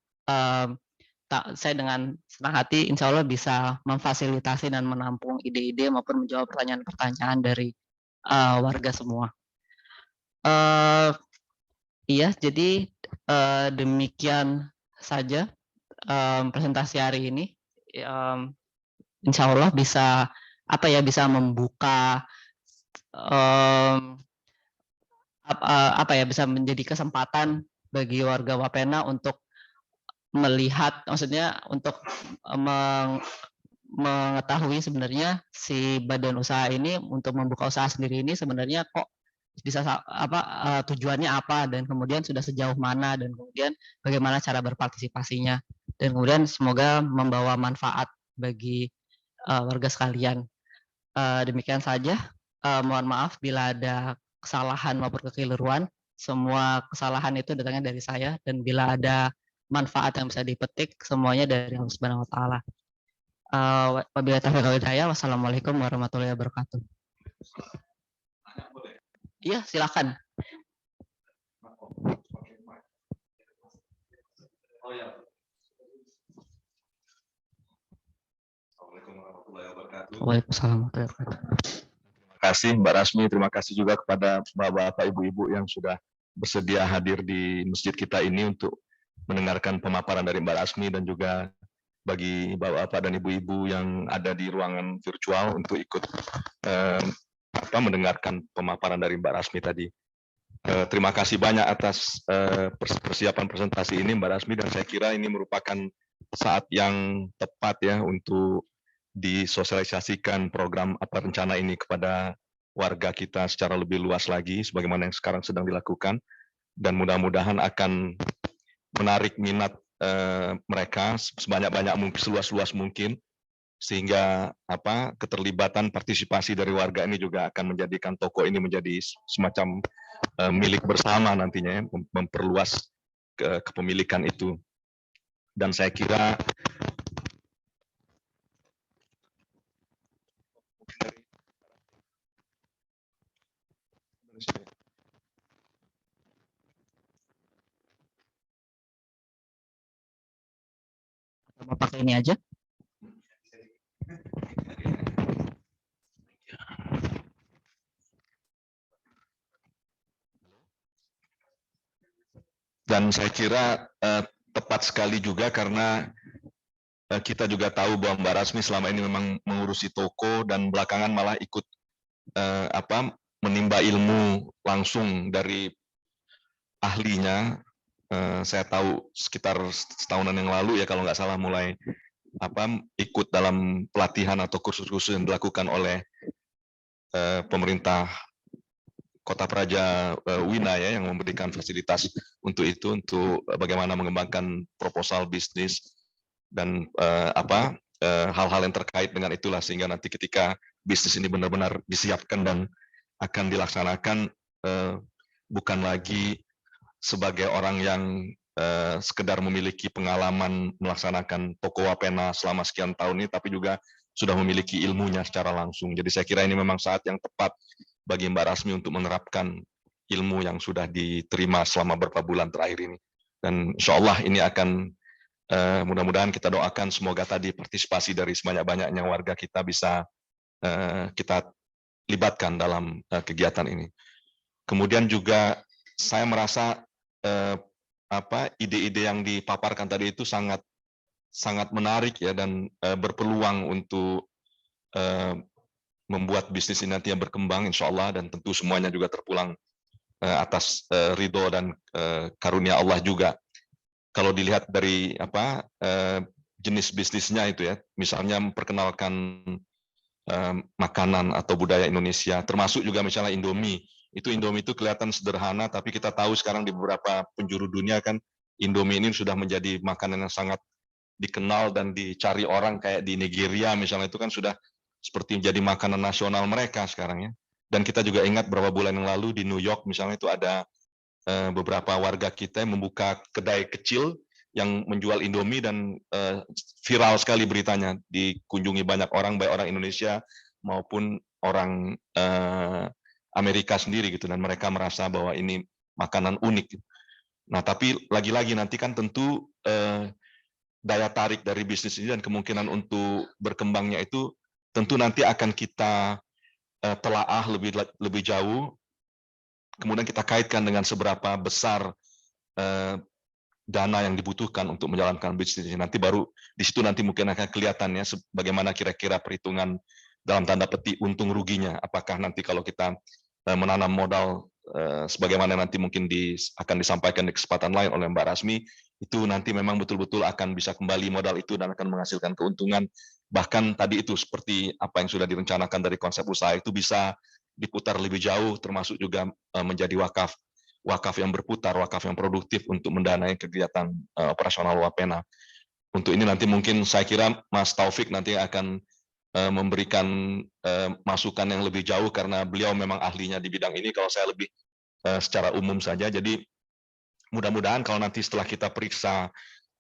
dengan senang hati insya Allah bisa memfasilitasi dan menampung ide-ide maupun menjawab pertanyaan-pertanyaan dari warga semua. Iya, jadi Demikian saja presentasi hari ini. Insya Allah bisa bisa membuka bisa menjadi kesempatan bagi warga Wapena untuk melihat, maksudnya untuk mengetahui sebenarnya si badan usaha ini untuk membuka usaha sendiri ini sebenarnya kok bisa tujuannya apa, dan kemudian sudah sejauh mana, dan kemudian bagaimana cara berpartisipasinya, dan kemudian semoga membawa manfaat bagi warga sekalian. Demikian saja. Mohon maaf bila ada kesalahan maupun kekeliruan. Semua kesalahan itu datangnya dari saya, dan bila ada manfaat yang bisa dipetik, semuanya dari Allah Subhanahu wa taala. Wabillahi taufiq wal hidayah. Wassalamualaikum warahmatullahi wabarakatuh. Iya, silakan. Assalamualaikum warahmatullahi wabarakatuh. Waalaikumsalam warahmatullahi wabarakatuh. Terima kasih Mbak Rasmi, terima kasih juga kepada bapak-bapak, ibu-ibu yang sudah bersedia hadir di masjid kita ini untuk mendengarkan pemaparan dari Mbak Rasmi, dan juga bagi bapak-bapak dan ibu-ibu yang ada di ruangan virtual untuk ikut mendengarkan pemaparan dari Mbak Rasmi tadi. Terima kasih banyak atas persiapan presentasi ini Mbak Rasmi, dan saya kira ini merupakan saat yang tepat ya untuk disosialisasikan program rencana ini kepada warga kita secara lebih luas lagi, sebagaimana yang sekarang sedang dilakukan, dan mudah-mudahan akan menarik minat mereka sebanyak-banyak mungkin, seluas-luas mungkin, sehingga keterlibatan partisipasi dari warga ini juga akan menjadikan toko ini menjadi semacam milik bersama nantinya, memperluas kepemilikan itu. Dan saya kira Mau pakai ini aja. Dan saya kira tepat sekali juga, karena kita juga tahu bahwa Mbak Rasmi selama ini memang mengurusi toko, dan belakangan malah ikut menimba ilmu langsung dari ahlinya. Saya tahu sekitar setahunan yang lalu ya kalau nggak salah mulai ikut dalam pelatihan atau kursus-kursus yang dilakukan oleh pemerintah Kota Praja Wina ya, yang memberikan fasilitas untuk itu, untuk bagaimana mengembangkan proposal bisnis dan hal-hal yang terkait dengan itulah, sehingga nanti ketika bisnis ini benar-benar disiapkan dan akan dilaksanakan, bukan lagi sebagai orang yang sekedar memiliki pengalaman melaksanakan toko Wapena selama sekian tahun ini, tapi juga sudah memiliki ilmunya secara langsung. Jadi saya kira ini memang saat yang tepat bagi Mbak Rasmi untuk menerapkan ilmu yang sudah diterima selama beberapa bulan terakhir ini. Dan insya Allah ini akan mudah-mudahan kita doakan semoga tadi partisipasi dari sebanyak-banyaknya warga kita bisa kita libatkan dalam kegiatan ini. Kemudian juga saya merasa ide-ide yang dipaparkan tadi itu sangat menarik ya, dan berpeluang untuk membuat bisnis ini nanti yang berkembang insya Allah, dan tentu semuanya juga terpulang atas ridho dan karunia Allah juga. Kalau dilihat dari jenis bisnisnya itu ya, misalnya memperkenalkan makanan atau budaya Indonesia, termasuk juga misalnya Indomie. Indomie itu kelihatan sederhana, tapi kita tahu sekarang di beberapa penjuru dunia kan Indomie ini sudah menjadi makanan yang sangat dikenal dan dicari orang, kayak di Nigeria misalnya, itu kan sudah seperti menjadi makanan nasional mereka sekarang ya. Dan kita juga ingat beberapa bulan yang lalu di New York misalnya, itu ada beberapa warga kita yang membuka kedai kecil yang menjual Indomie, dan viral sekali beritanya, dikunjungi banyak orang, baik orang Indonesia maupun orang Amerika sendiri gitu, dan mereka merasa bahwa ini makanan unik. Nah, tapi lagi-lagi nanti kan tentu daya tarik dari bisnis ini dan kemungkinan untuk berkembangnya itu tentu nanti akan kita telaah lebih jauh, kemudian kita kaitkan dengan seberapa besar dana yang dibutuhkan untuk menjalankan bisnis ini. Nanti baru di situ nanti mungkin akan kelihatan ya bagaimana kira-kira perhitungan dalam tanda petik untung ruginya. Apakah nanti kalau kita menanam modal sebagaimana nanti mungkin akan disampaikan di kesempatan lain oleh Mbak Rasmi, itu nanti memang betul-betul akan bisa kembali modal itu dan akan menghasilkan keuntungan. Bahkan tadi itu seperti apa yang sudah direncanakan dari konsep usaha itu bisa diputar lebih jauh, termasuk juga menjadi wakaf yang berputar, wakaf yang produktif untuk mendanai kegiatan operasional Wapena. Untuk ini nanti mungkin saya kira Mas Taufik nanti akan memberikan masukan yang lebih jauh karena beliau memang ahlinya di bidang ini. Kalau saya lebih secara umum saja. Jadi mudah-mudahan kalau nanti setelah kita periksa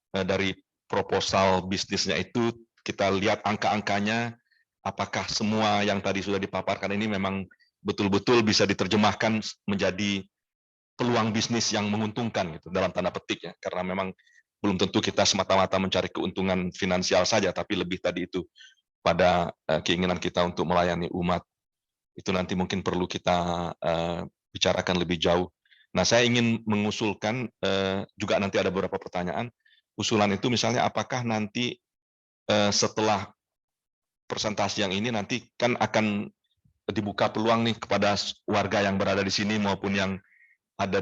dari proposal bisnisnya itu, kita lihat angka-angkanya, apakah semua yang tadi sudah dipaparkan ini memang betul-betul bisa diterjemahkan menjadi peluang bisnis yang menguntungkan gitu dalam tanda petik ya, karena memang belum tentu kita semata-mata mencari keuntungan finansial saja, tapi lebih tadi itu pada keinginan kita untuk melayani umat. Itu nanti mungkin perlu kita bicarakan lebih jauh. Nah, saya ingin mengusulkan juga nanti ada beberapa pertanyaan. Usulan itu misalnya apakah nanti setelah presentasi yang ini nanti kan akan dibuka peluang nih kepada warga yang berada di sini maupun yang ada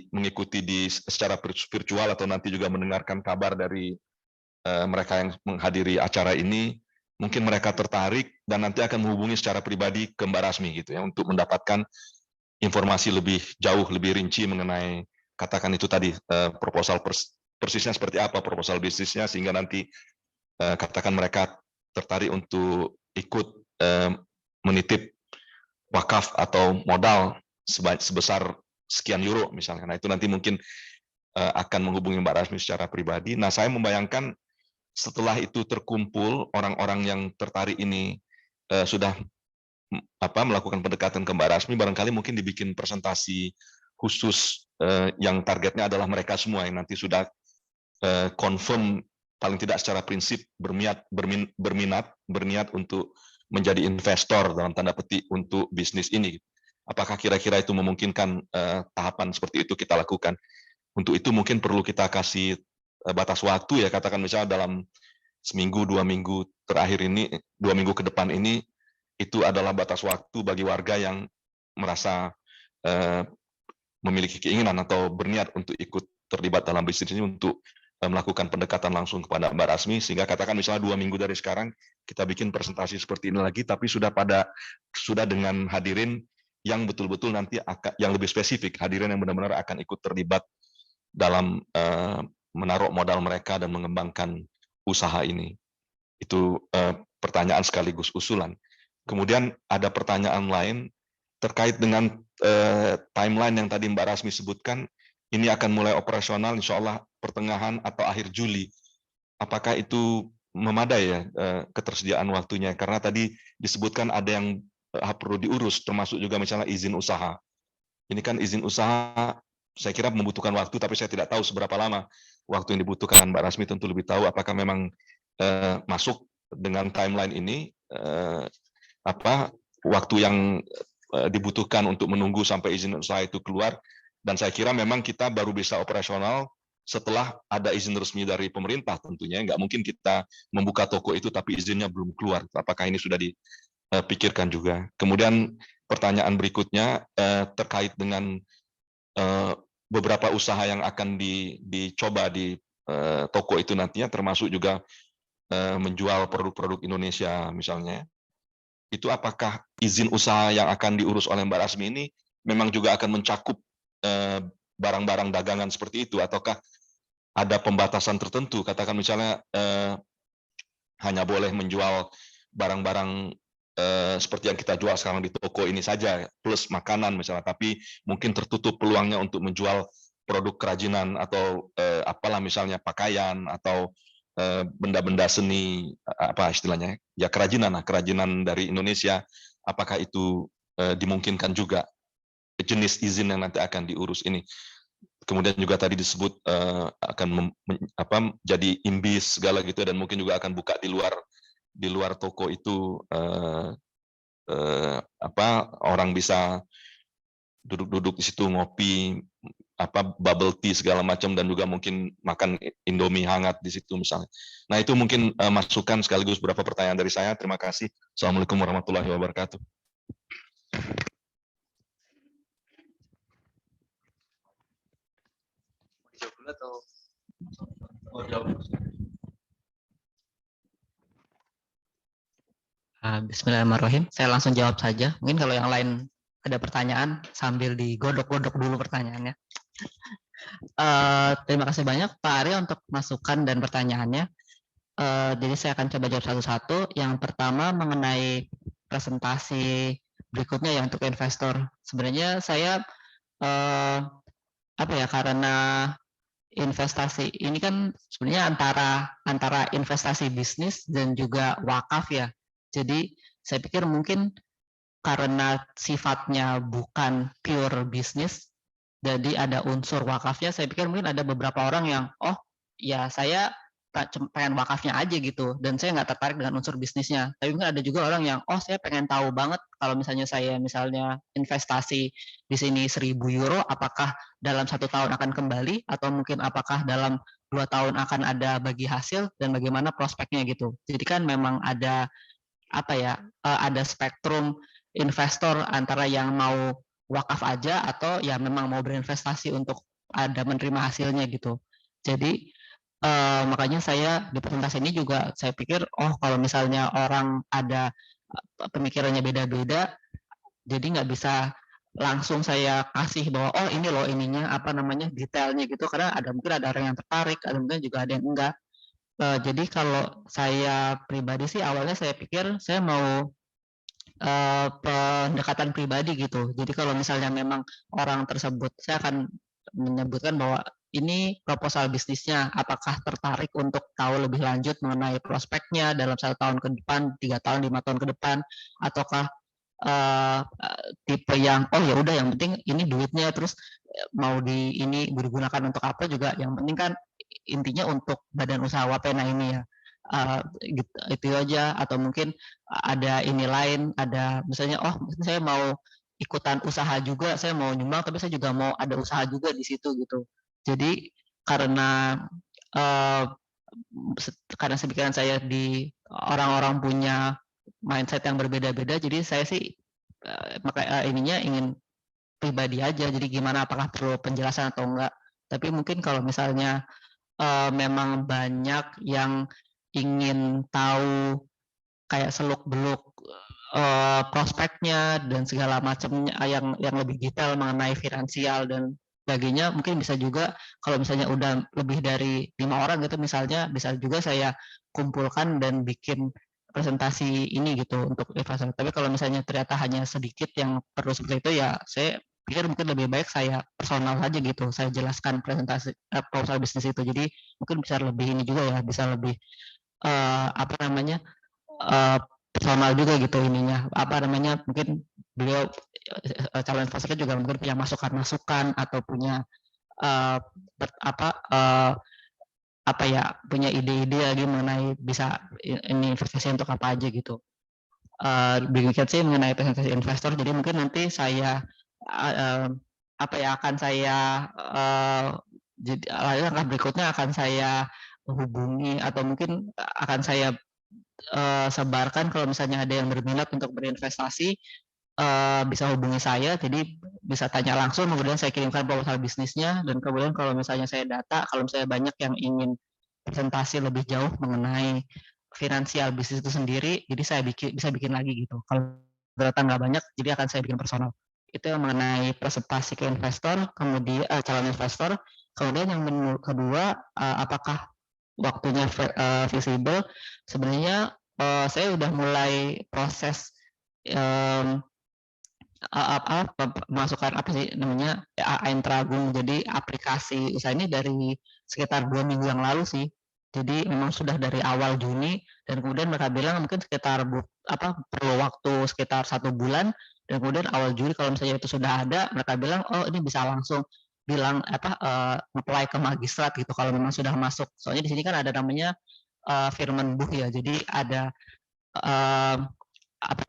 mengikuti secara virtual atau nanti juga mendengarkan kabar dari mereka yang menghadiri acara ini, mungkin mereka tertarik dan nanti akan menghubungi secara pribadi ke Mbak Rasmi gitu ya untuk mendapatkan informasi lebih jauh, lebih rinci mengenai katakan itu tadi proposal persisnya seperti apa proposal bisnisnya, sehingga nanti katakan mereka tertarik untuk ikut menitip wakaf atau modal sebesar sekian euro misalnya. Nah itu nanti mungkin akan menghubungi Mbak Rasmi secara pribadi. Nah saya membayangkan setelah itu terkumpul orang-orang yang tertarik ini sudah melakukan pendekatan ke Mbak Rasmi, barangkali mungkin dibikin presentasi khusus yang targetnya adalah mereka semua yang nanti sudah confirm paling tidak secara prinsip berniat untuk menjadi investor dalam tanda petik untuk bisnis ini. Apakah kira-kira itu memungkinkan tahapan seperti itu kita lakukan? Untuk itu mungkin perlu kita kasih batas waktu ya, katakan misalnya dalam seminggu, 2 minggu terakhir ini, 2 minggu ke depan ini, itu adalah batas waktu bagi warga yang merasa memiliki keinginan atau berniat untuk ikut terlibat dalam bisnis ini untuk melakukan pendekatan langsung kepada Mbak Rasmi, sehingga katakan misalnya 2 minggu dari sekarang kita bikin presentasi seperti ini lagi, tapi sudah dengan hadirin yang betul-betul nanti yang lebih spesifik, hadirin yang benar-benar akan ikut terlibat dalam menaruh modal mereka dan mengembangkan usaha ini. Itu pertanyaan sekaligus usulan. Kemudian ada pertanyaan lain terkait dengan timeline yang tadi Mbak Rasmi sebutkan, ini akan mulai operasional insya Allah pertengahan atau akhir Juli. Apakah itu memadai ya ketersediaan waktunya? Karena tadi disebutkan ada yang perlu diurus, termasuk juga misalnya izin usaha. Ini kan izin usaha, saya kira membutuhkan waktu, tapi saya tidak tahu seberapa lama waktu yang dibutuhkan. Mbak Rasmi tentu lebih tahu apakah memang masuk dengan timeline ini, waktu yang dibutuhkan untuk menunggu sampai izin usaha itu keluar. Dan saya kira memang kita baru bisa operasional setelah ada izin resmi dari pemerintah tentunya. Nggak mungkin kita membuka toko itu tapi izinnya belum keluar. Apakah ini sudah dipikirkan juga? Kemudian pertanyaan berikutnya terkait dengan beberapa usaha yang akan dicoba di toko itu nantinya, termasuk juga menjual produk-produk Indonesia misalnya. Itu apakah izin usaha yang akan diurus oleh Mbak Rasmi ini memang juga akan mencakup barang-barang dagangan seperti itu, ataukah ada pembatasan tertentu, katakan misalnya hanya boleh menjual barang-barang seperti yang kita jual sekarang di toko ini saja, plus makanan misalnya, tapi mungkin tertutup peluangnya untuk menjual produk kerajinan atau apalah misalnya pakaian atau benda-benda seni, apa istilahnya ya, kerajinan dari Indonesia. Apakah itu dimungkinkan juga jenis izin yang nanti akan diurus ini? Kemudian juga tadi disebut akan jadi imbis segala gitu, dan mungkin juga akan buka di luar toko itu, orang bisa duduk-duduk di situ ngopi bubble tea segala macam, dan juga mungkin makan Indomie hangat di situ misalnya. Nah, itu mungkin masukan sekaligus beberapa pertanyaan dari saya. Terima kasih. Assalamualaikum warahmatullahi wabarakatuh. Bismillahirrahmanirrahim. Saya langsung jawab saja. Mungkin kalau yang lain ada pertanyaan sambil digodok-godok dulu pertanyaannya. Terima kasih banyak Pak Arya untuk masukan dan pertanyaannya. Jadi saya akan coba jawab satu-satu. Yang pertama mengenai presentasi berikutnya yang untuk investor. Sebenarnya saya karena investasi ini kan sebenarnya antara investasi bisnis dan juga wakaf ya. Jadi saya pikir mungkin karena sifatnya bukan pure bisnis, jadi ada unsur wakafnya. Saya pikir mungkin ada beberapa orang yang ya saya pengen wakafnya aja gitu, dan saya nggak tertarik dengan unsur bisnisnya. Tapi mungkin ada juga orang yang saya pengen tahu banget kalau misalnya saya investasi di sini 1.000 euro, apakah dalam 1 tahun akan kembali, atau mungkin apakah dalam 2 tahun akan ada bagi hasil, dan bagaimana prospeknya gitu. Jadi kan memang ada ada spektrum investor antara yang mau wakaf aja atau ya memang mau berinvestasi untuk ada menerima hasilnya gitu. Jadi makanya saya di presentasi ini juga saya pikir kalau misalnya orang ada pemikirannya beda-beda, jadi nggak bisa langsung saya kasih bahwa ini loh ininya detailnya gitu, karena mungkin ada orang yang tertarik, ada mungkin juga ada yang enggak. Jadi kalau saya pribadi sih awalnya saya pikir saya mau pendekatan pribadi gitu. Jadi kalau misalnya memang orang tersebut, saya akan menyebutkan bahwa ini proposal bisnisnya, apakah tertarik untuk tahu lebih lanjut mengenai prospeknya dalam 1 tahun ke depan, 3 tahun, 5 tahun ke depan, ataukah tipe yang ya udah yang penting ini duitnya, terus mau digunakan untuk apa juga, yang penting kan intinya untuk badan usaha Wapena ini ya. Gitu, itu aja. Atau mungkin ada ini lain, ada misalnya saya mau ikutan usaha juga, saya mau nyumbang tapi saya juga mau ada usaha juga di situ gitu. Jadi karena pikiran saya di orang-orang punya mindset yang berbeda-beda, jadi saya sih ininya ingin pribadi aja. Jadi gimana, apakah perlu penjelasan atau enggak. Tapi mungkin kalau misalnya memang banyak yang ingin tahu kayak seluk-beluk prospeknya dan segala macamnya yang lebih detail mengenai finansial dan sebagainya, mungkin bisa juga kalau misalnya udah lebih dari 5 orang gitu misalnya, bisa juga saya kumpulkan dan bikin presentasi ini gitu untuk investor. Tapi kalau misalnya ternyata hanya sedikit yang perlu seperti itu, ya saya pikir mungkin lebih baik saya personal saja gitu, saya jelaskan presentasi proposal bisnis itu. Jadi mungkin bisa lebih ini juga ya, bisa lebih personal juga gitu ininya. Mungkin beliau calon investornya juga mungkin punya masukan-masukan atau punya punya ide-ide lagi mengenai bisa ini investasi untuk apa aja gitu. Demikian sih mengenai presentasi investor. Jadi mungkin nanti saya akan saya jadi langkah berikutnya akan saya hubungi atau mungkin akan saya sebarkan kalau misalnya ada yang berminat untuk berinvestasi, bisa hubungi saya, jadi bisa tanya langsung, kemudian saya kirimkan proposal bisnisnya, dan kemudian kalau misalnya saya data, kalau misalnya banyak yang ingin presentasi lebih jauh mengenai finansial bisnis itu sendiri, jadi saya bisa bikin lagi gitu. Kalau data nggak banyak, jadi akan saya bikin personal. Itu yang mengenai presentasi ke investor, kemudian calon investor. Kemudian yang kedua, apakah waktunya visible? Sebenarnya saya udah mulai proses masukkan Eintragung, jadi aplikasi usaha ini dari sekitar 2 minggu yang lalu sih. Jadi memang sudah dari awal Juni, dan kemudian mereka bilang mungkin sekitar perlu waktu sekitar 1 bulan, dan kemudian awal Juli kalau misalnya itu sudah ada, mereka bilang ini bisa langsung bilang apply ke magistrat gitu kalau memang sudah masuk. Soalnya di sini kan ada namanya Firmenbuch ya, jadi ada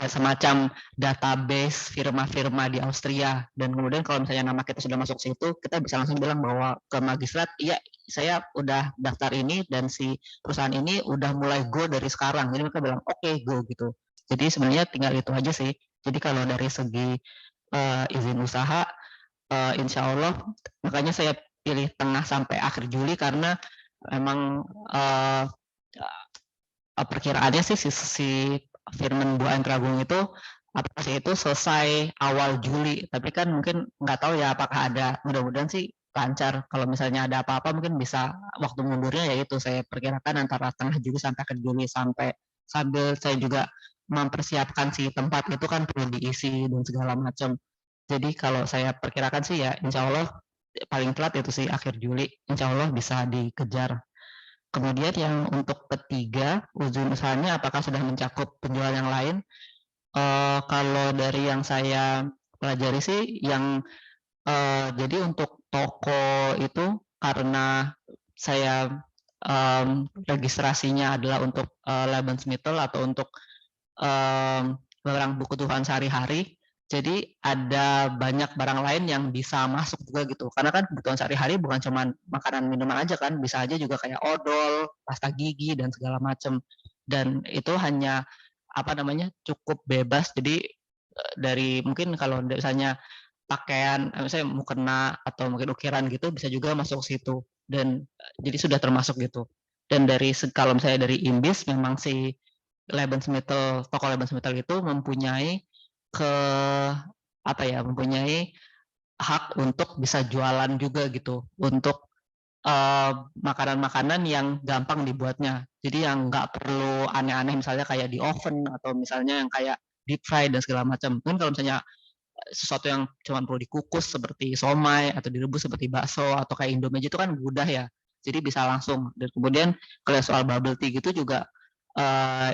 semacam database firma-firma di Austria, dan kemudian kalau misalnya nama kita sudah masuk situ, kita bisa langsung bilang bahwa ke magistrat, iya saya udah daftar ini dan si perusahaan ini udah mulai go dari sekarang. Jadi mereka bilang oke, go gitu. Jadi sebenarnya tinggal itu aja sih. Jadi kalau dari segi izin usaha, insya Allah makanya saya pilih tengah sampai akhir Juli karena memang perkiraannya sih si Firman Bu Antragung itu aplikasi itu selesai awal Juli, tapi kan mungkin nggak tahu ya apakah ada, mudah-mudahan sih lancar. Kalau misalnya ada apa-apa mungkin bisa waktu mundurnya, yaitu saya perkirakan antara tengah Juli sampai akhir Juli, sambil saya juga mempersiapkan si tempat itu kan perlu diisi dan segala macam. Jadi kalau saya perkirakan sih ya insya Allah paling telat itu sih akhir Juli, insya Allah bisa dikejar. Kemudian yang untuk ketiga, izin usahanya apakah sudah mencakup penjual yang lain? Kalau dari yang saya pelajari sih, yang jadi untuk toko itu karena saya registrasinya adalah untuk Lebensmittel atau untuk barang kebutuhan sehari-hari, jadi ada banyak barang lain yang bisa masuk juga gitu. Karena kan kebutuhan sehari-hari bukan cuma makanan minuman aja kan, bisa aja juga kayak odol, pasta gigi dan segala macam. Dan itu hanya cukup bebas. Jadi dari mungkin kalau misalnya pakaian, misalnya mukena atau mungkin ukiran gitu bisa juga masuk situ. Dan jadi sudah termasuk gitu. Dan dari kalau misalnya dari Imbis memang si toko Lebensmittel itu mempunyai mempunyai hak untuk bisa jualan juga gitu untuk makanan-makanan yang gampang dibuatnya. Jadi yang nggak perlu aneh-aneh misalnya kayak di oven atau misalnya yang kayak deep fry dan segala macam. Mungkin kalau misalnya sesuatu yang cuma perlu dikukus seperti somai atau direbus seperti bakso atau kayak Indomie itu kan mudah ya. Jadi bisa langsung. Dan kemudian kalau soal bubble tea gitu juga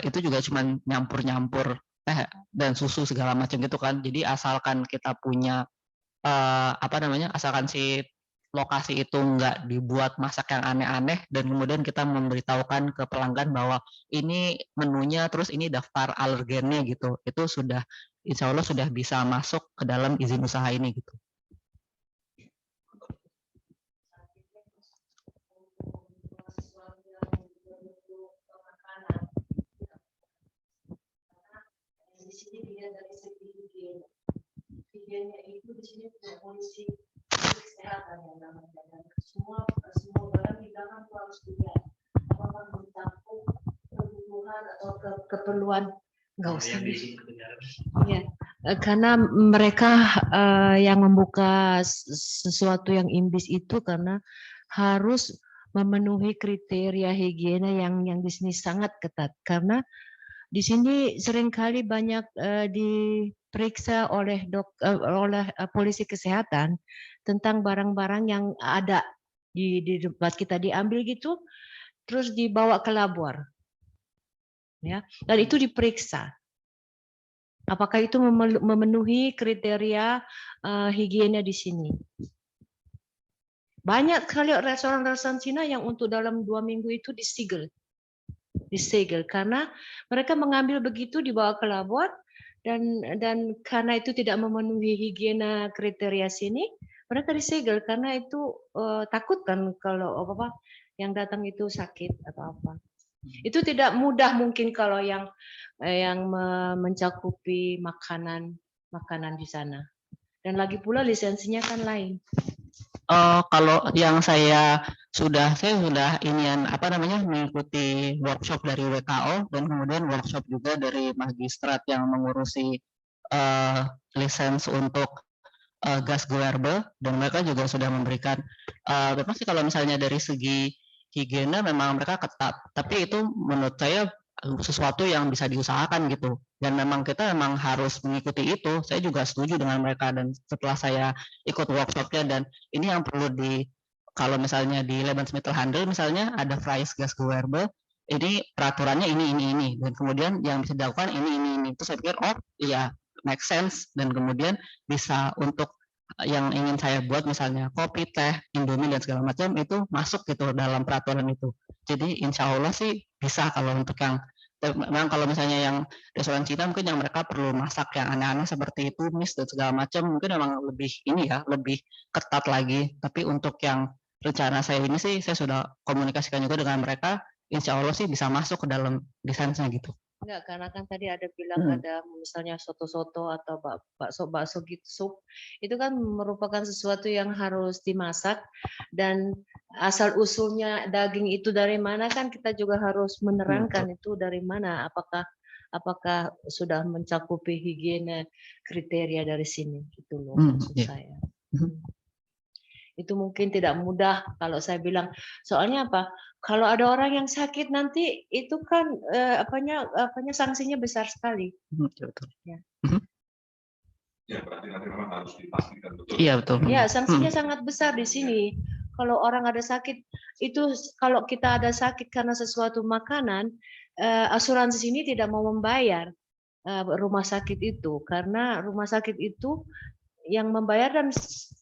itu juga cuma nyampur-nyampur teh dan susu segala macam gitu kan. Jadi asalkan kita punya asalkan si lokasi itu nggak dibuat masak yang aneh-aneh dan kemudian kita memberitahukan ke pelanggan bahwa ini menunya terus ini daftar alergennya gitu, itu sudah insya Allah sudah bisa masuk ke dalam izin usaha ini gitu. Di sini dia dari segi higiennya itu di sini punya polisi kesehatan yang namanya, dan semua barang di belakang itu harus dilihat apakah mencakup kebutuhan atau keperluan. Nggak usah ya, karena mereka yang membuka sesuatu yang Imbis itu karena harus memenuhi kriteria higiene yang di sini sangat ketat, karena di sini seringkali banyak diperiksa oleh polisi kesehatan tentang barang-barang yang ada di tempat kita diambil gitu, terus dibawa ke labor, ya, dan itu diperiksa apakah itu memenuhi kriteria higiene di sini. Banyak sekali restoran-restoran Cina yang untuk dalam 2 minggu itu disegel karena mereka mengambil begitu dibawa ke labor, dan karena itu tidak memenuhi higiene kriteria sini, mereka disegel karena itu takut kan kalau yang datang itu sakit atau apa. Itu tidak mudah mungkin kalau yang mencakupi makanan di sana, dan lagi pula lisensinya kan lain. Kalau yang saya sudah mengikuti workshop dari WKO dan kemudian workshop juga dari magistrat yang mengurusi lisens untuk gas gewerbe, dan mereka juga sudah memberikan memang sih kalau misalnya dari segi higiene memang mereka ketat, tapi itu menurut saya sesuatu yang bisa diusahakan gitu, dan memang kita memang harus mengikuti itu. Saya juga setuju dengan mereka, dan setelah saya ikut workshopnya, dan ini yang perlu kalau misalnya di Lebensmittelhandel misalnya ada Fries gas gewerbe, ini peraturannya ini, dan kemudian yang bisa dilakukan ini. Terus saya pikir oh iya make sense, dan kemudian bisa untuk yang ingin saya buat misalnya kopi, teh, Indomie dan segala macam itu masuk gitu dalam peraturan itu. Jadi insya Allah sih bisa kalau untuk yang Memang kalau misalnya yang restoran Cina mungkin yang mereka perlu masak yang aneh-aneh seperti tumis dan segala macam mungkin memang lebih ini ya, lebih ketat lagi. Tapi untuk yang rencana saya ini sih saya sudah komunikasikan juga dengan mereka, insya Allah sih bisa masuk ke dalam desainnya gitu. Enggak, karena kan tadi ada bilang ada misalnya soto-soto atau bakso gitu sup, itu kan merupakan sesuatu yang harus dimasak dan asal usulnya daging itu dari mana kan kita juga harus menerangkan itu dari mana, apakah sudah mencakupi higiene kriteria dari sini gitu loh maksud saya. Itu mungkin tidak mudah kalau saya bilang. Soalnya apa? Kalau ada orang yang sakit nanti itu kan sanksinya besar sekali. Betul. Ya. Ya, berarti nanti memang harus dipastikan betul. Iya betul. Ya, sanksinya sangat besar di sini. Kalau orang ada sakit itu, kalau kita ada sakit karena sesuatu makanan, asuransi sini tidak mau membayar rumah sakit itu karena rumah sakit itu yang membayar dan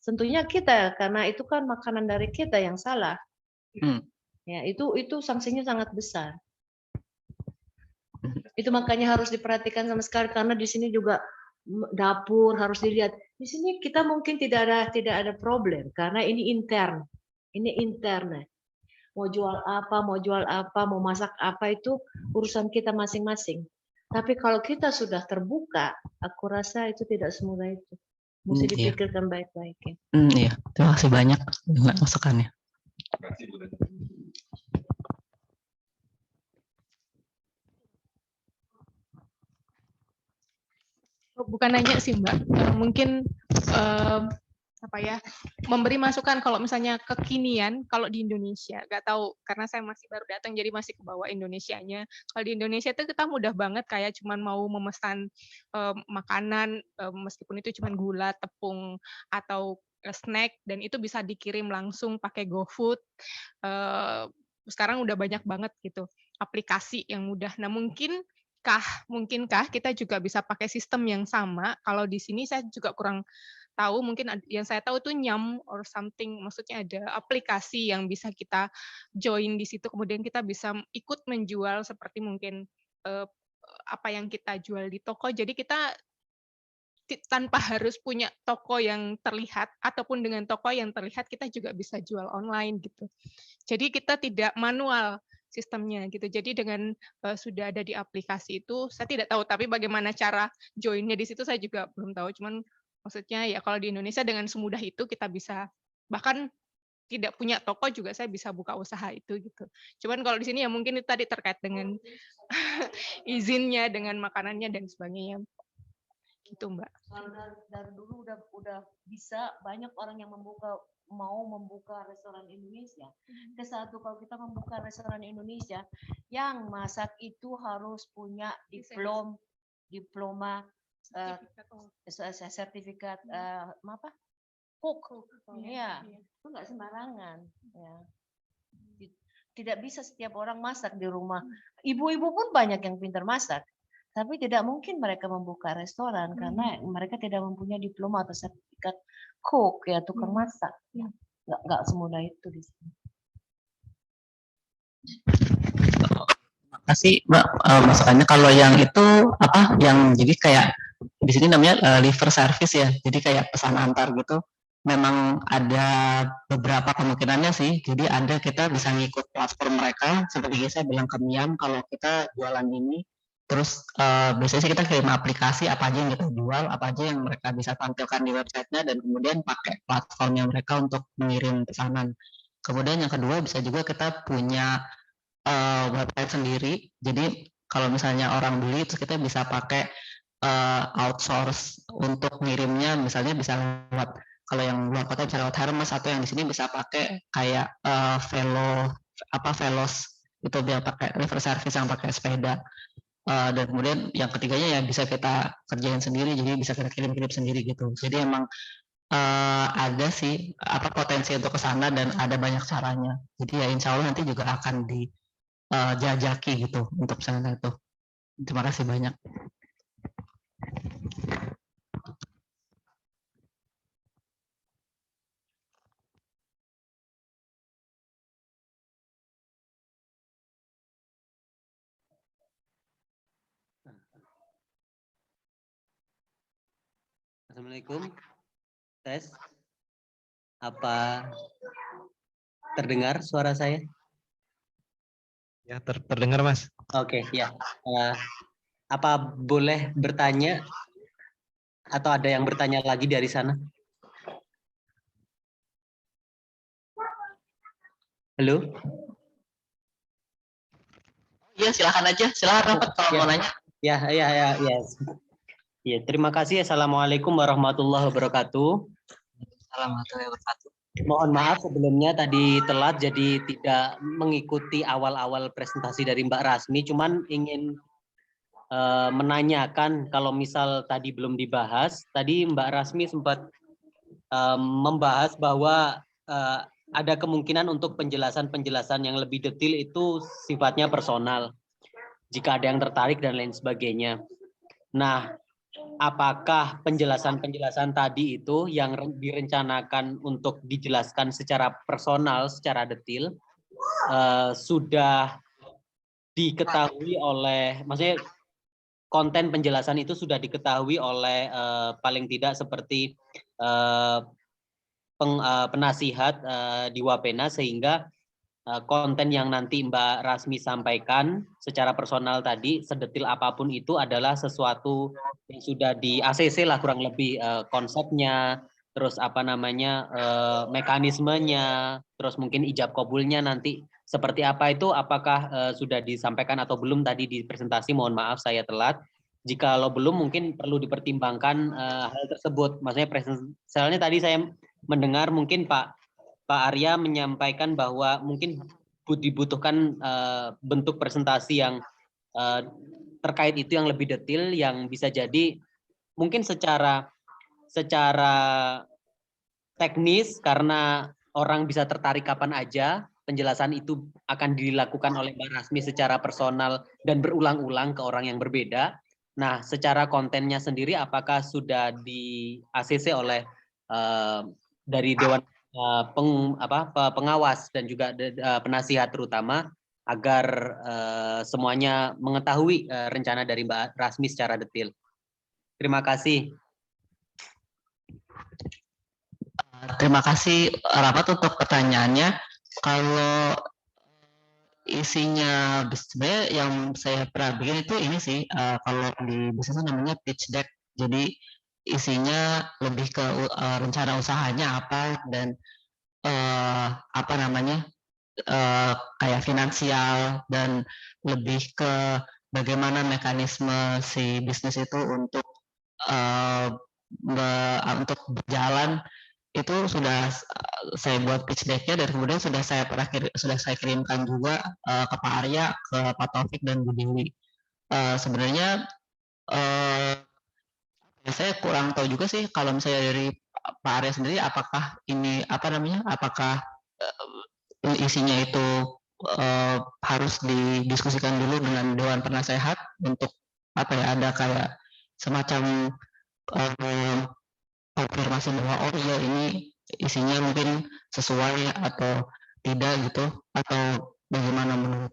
tentunya kita karena itu kan makanan dari kita yang salah. Ya, itu sanksinya sangat besar. Itu makanya harus diperhatikan sama sekali karena di sini juga dapur harus dilihat. Di sini kita mungkin tidak ada problem karena ini intern. Ini intern. Mau jual apa, mau masak apa itu urusan kita masing-masing. Tapi kalau kita sudah terbuka, aku rasa itu tidak semudah itu. Mesti dipikirkan baik-baik ya. Iya, terima kasih banyak masukannya. Bukan nanya sih Mbak, mungkin memberi masukan kalau misalnya kekinian kalau di Indonesia, nggak tahu karena saya masih baru datang jadi masih kebawa Indonesianya. Kalau di Indonesia itu kita mudah banget kayak cuman mau memesan makanan meskipun itu cuman gula, tepung atau snack dan itu bisa dikirim langsung pakai GoFood. Sekarang udah banyak banget gitu aplikasi yang mudah. Nah mungkinkah kita juga bisa pakai sistem yang sama? Kalau di sini saya juga kurang tahu, mungkin yang saya tahu itu Nyam or something, maksudnya ada aplikasi yang bisa kita join di situ, kemudian kita bisa ikut menjual seperti mungkin apa yang kita jual di toko. Jadi kita tanpa harus punya toko yang terlihat ataupun dengan toko yang terlihat kita juga bisa jual online gitu. Jadi kita tidak manual sistemnya gitu. Jadi dengan sudah ada di aplikasi itu, saya tidak tahu. Tapi bagaimana cara joinnya di situ saya juga belum tahu. Cuman maksudnya ya kalau di Indonesia dengan semudah itu kita bisa bahkan tidak punya toko juga saya bisa buka usaha itu gitu. Cuman kalau di sini ya mungkin itu tadi terkait dengan izinnya, dengan makanannya dan sebagainya. Gitu Mbak. Dari dulu udah bisa banyak orang yang mau membuka restoran Indonesia. Ke satu kalau kita membuka restoran Indonesia, yang masak itu harus punya diploma sertifikat cook. Ya, itu nggak sembarangan. Ya. Tidak bisa setiap orang masak di rumah. Ibu-ibu pun banyak yang pintar masak. Tapi tidak mungkin mereka membuka restoran karena mereka tidak mempunyai diploma atau sertifikat cook ya tukang masak. Nggak semudah itu di sini. Makasih Mbak masukannya. Kalau yang itu apa? Yang jadi kayak di sini namanya liver service ya. Jadi kayak pesan antar gitu. Memang ada beberapa kemungkinannya sih. Jadi ada kita bisa ngikut platform mereka. Seperti saya bilang ke Miam kalau kita jualan ini. Terus biasanya sih kita kirim aplikasi apa aja yang kita jual, apa aja yang mereka bisa tampilkan di websitenya dan kemudian pakai platformnya mereka untuk mengirim pesanan. Kemudian yang kedua bisa juga kita punya website sendiri. Jadi kalau misalnya orang beli terus kita bisa pakai outsource untuk ngirimnya misalnya bisa lewat kalau yang luar kota bisa lewat Hermes atau yang di sini bisa pakai kayak Velos itu dia pakai river service yang pakai sepeda. Dan kemudian yang ketiganya ya bisa kita kerjain sendiri jadi bisa kita kirim-kirim sendiri gitu. Jadi emang ada sih apa potensi untuk ke sana dan ada banyak caranya. Jadi ya insya Allah nanti juga akan dijajaki gitu untuk sana itu. Terima kasih banyak. Assalamualaikum. Tes. Apa terdengar suara saya? Ya, terdengar, Mas. Oke, ya. Apa boleh bertanya atau ada yang bertanya lagi dari sana? Halo? Iya, silakan aja. Silakan rapat kalau Ya. mau nanya. Ya. Ya, terima kasih. Assalamualaikum warahmatullahi wabarakatuh. Warahmatullahi wabarakatuh. Mohon maaf sebelumnya tadi telat jadi tidak mengikuti awal-awal presentasi dari Mbak Rasmi, cuman ingin menanyakan kalau misal tadi belum dibahas, tadi Mbak Rasmi sempat membahas bahwa ada kemungkinan untuk penjelasan-penjelasan yang lebih detail itu sifatnya personal, jika ada yang tertarik dan lain sebagainya. Nah, apakah penjelasan-penjelasan tadi itu yang direncanakan untuk dijelaskan secara personal, secara detail, sudah diketahui oleh, maksudnya konten penjelasan itu sudah diketahui oleh paling tidak seperti penasihat di Wapena, sehingga konten yang nanti Mbak Rasmi sampaikan secara personal tadi, sedetil apapun itu adalah sesuatu yang sudah di ACC lah kurang lebih, konsepnya, terus apa namanya, mekanismenya, terus mungkin ijab kabulnya nanti seperti apa itu, apakah sudah disampaikan atau belum tadi di presentasi? Mohon maaf saya telat. Jikalau belum mungkin perlu dipertimbangkan hal tersebut. Maksudnya misalnya tadi saya mendengar mungkin Pak Arya menyampaikan bahwa mungkin dibutuhkan bentuk presentasi yang terkait itu yang lebih detail, yang bisa jadi mungkin secara teknis karena orang bisa tertarik kapan aja, penjelasan itu akan dilakukan oleh Mbak Rasmi secara personal dan berulang-ulang ke orang yang berbeda. Nah, secara kontennya sendiri apakah sudah di ACC oleh dari Dewan pengawas dan juga penasihat terutama, agar semuanya mengetahui rencana dari Mbak Rasmi secara detail. Terima kasih. Terima kasih rapat untuk pertanyaannya. Kalau isinya sebenarnya yang saya pernah bikin itu ini sih, kalau di bisnis namanya pitch deck. Jadi isinya lebih ke rencana usahanya apa, dan apa namanya, kayak finansial, dan lebih ke bagaimana mekanisme si bisnis itu untuk berjalan. Itu sudah saya buat pitch deck-nya, dan kemudian sudah saya kirimkan juga ke Pak Arya, ke Pak Taufik dan Bu Dewi. Sebenarnya saya kurang tahu juga sih kalau misalnya dari Pak Arya sendiri, apakah ini apa namanya, apakah isinya itu harus didiskusikan dulu dengan Dewan Penasehat untuk apa ya, ada kayak semacam konfirmasi bahwa oh iya ini isinya mungkin sesuai atau tidak gitu, atau bagaimana menurut?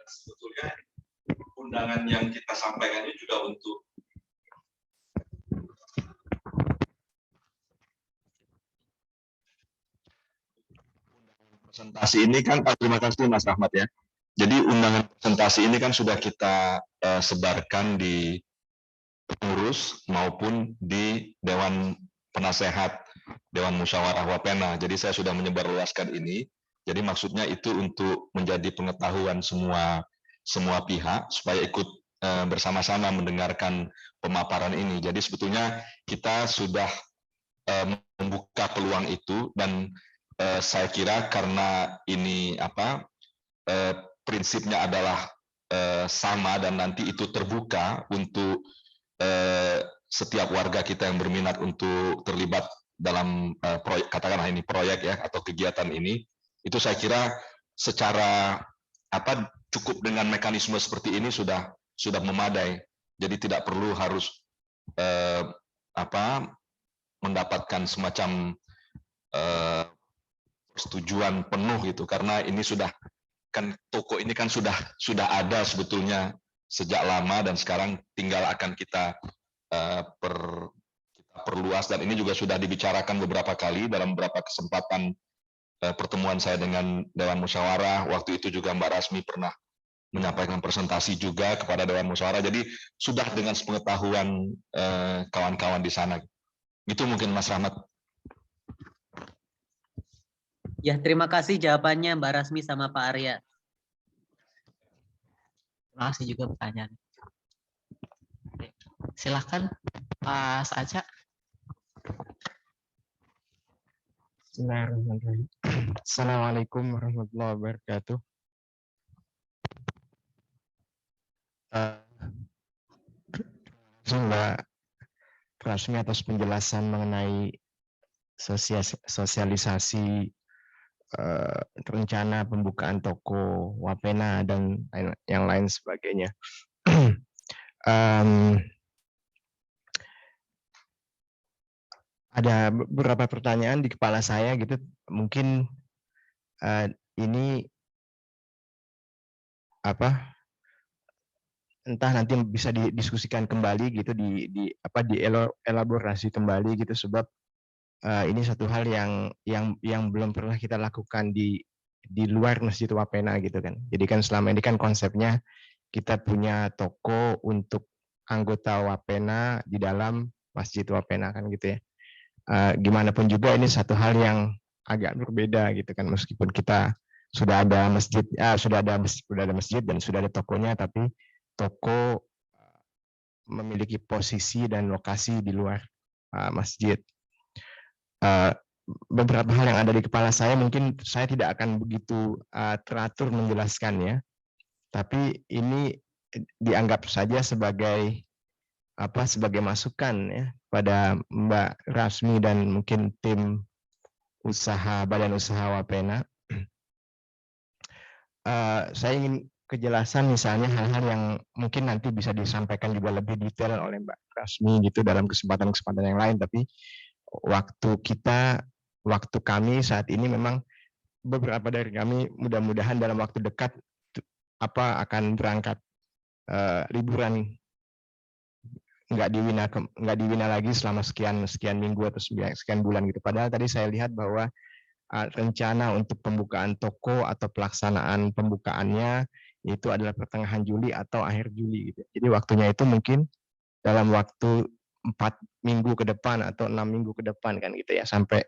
Sebetulnya undangan yang kita sampaikan ini juga untuk presentasi ini kan, terima kasih Mas Rahmat ya. Jadi undangan presentasi ini kan sudah kita sebarkan di pengurus maupun di Dewan Penasehat, Dewan Musyawarah Wapena. Jadi saya sudah menyebarluaskan ini. Jadi maksudnya itu untuk menjadi pengetahuan semua pihak supaya ikut bersama-sama mendengarkan pemaparan ini. Jadi sebetulnya kita sudah membuka peluang itu, dan saya kira karena ini prinsipnya adalah sama, dan nanti itu terbuka untuk setiap warga kita yang berminat untuk terlibat dalam proyek, katakanlah ini proyek ya, atau kegiatan ini, itu saya kira secara cukup dengan mekanisme seperti ini sudah memadai. Jadi tidak perlu harus mendapatkan semacam persetujuan penuh gitu, karena ini sudah kan, toko ini kan sudah ada sebetulnya sejak lama, dan sekarang tinggal akan kita perluas, dan ini juga sudah dibicarakan beberapa kali dalam beberapa kesempatan pertemuan saya dengan Dewan Musyawarah. Waktu itu juga Mbak Rasmi pernah menyampaikan presentasi juga kepada Dewan Musyawarah. Jadi sudah dengan sepengetahuan kawan-kawan di sana. Itu mungkin Mas Rahmat. Ya, terima kasih jawabannya Mbak Rasmi sama Pak Arya. Terima kasih juga pertanyaan. Silahkan Pak Saca. Bismillahirrahmanirrahim. Assalamualaikum warahmatullahi wabarakatuh. Mbak Rasmi atas penjelasan mengenai sosialisasi rencana pembukaan toko Wapena dan yang lain sebagainya. Ada beberapa pertanyaan di kepala saya gitu, mungkin ini apa, entah nanti bisa didiskusikan kembali gitu, dielaborasi kembali gitu, sebab ini satu hal yang belum pernah kita lakukan di luar Masjid Wapena gitu kan. Jadi kan selama ini kan konsepnya kita punya toko untuk anggota Wapena di dalam Masjid Wapena kan gitu ya. Gimana pun juga ini satu hal yang agak berbeda gitu kan, meskipun kita sudah ada masjid, sudah ada masjid dan sudah ada tokonya, tapi toko memiliki posisi dan lokasi di luar masjid. Beberapa hal yang ada di kepala saya, mungkin saya tidak akan begitu teratur menjelaskannya, tapi ini dianggap saja sebagai sebagai masukan ya pada Mbak Rasmi dan mungkin tim usaha Badan Usaha Wapena. Saya ingin kejelasan misalnya hal-hal yang mungkin nanti bisa disampaikan juga lebih detail oleh Mbak Rasmi gitu dalam kesempatan-kesempatan yang lain, tapi waktu kami saat ini memang beberapa dari kami mudah-mudahan dalam waktu dekat akan berangkat liburan nggak di Wina lagi selama sekian minggu atau sekian bulan gitu. Padahal tadi saya lihat bahwa rencana untuk pembukaan toko atau pelaksanaan pembukaannya itu adalah pertengahan Juli atau akhir Juli gitu. Jadi waktunya itu mungkin dalam waktu 4 minggu ke depan atau 6 minggu ke depan kan gitu ya, sampai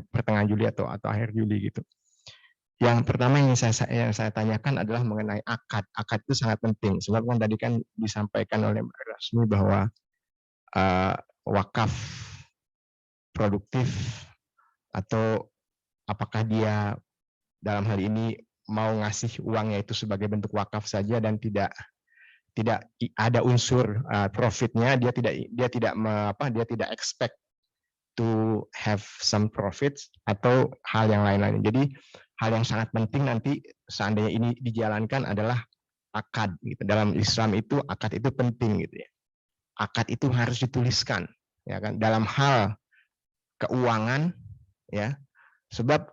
pertengahan Juli atau akhir Juli gitu. Yang pertama yang saya tanyakan adalah mengenai akad. Akad itu sangat penting, sebab kan tadi kan disampaikan oleh Mbak Rasmi bahwa wakaf produktif, atau apakah dia dalam hal ini mau ngasih uangnya itu sebagai bentuk wakaf saja dan tidak ada unsur profitnya, dia tidak expect to have some profits atau hal yang lain-lain. Jadi hal yang sangat penting nanti seandainya ini dijalankan adalah akad gitu. Dalam Islam itu akad itu penting gitu ya. Akad itu harus dituliskan ya kan, dalam hal keuangan ya. Sebab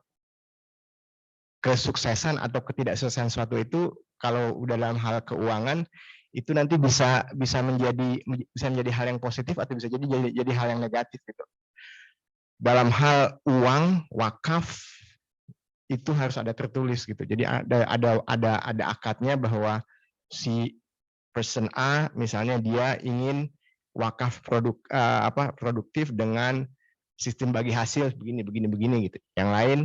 kesuksesan atau ketidaksuksesan suatu itu kalau udah dalam hal keuangan itu nanti bisa menjadi hal yang positif atau bisa jadi hal yang negatif gitu. Dalam hal uang wakaf itu harus ada tertulis gitu. Jadi ada akadnya bahwa si person A misalnya dia ingin wakaf produktif dengan sistem bagi hasil begini gitu. Yang lain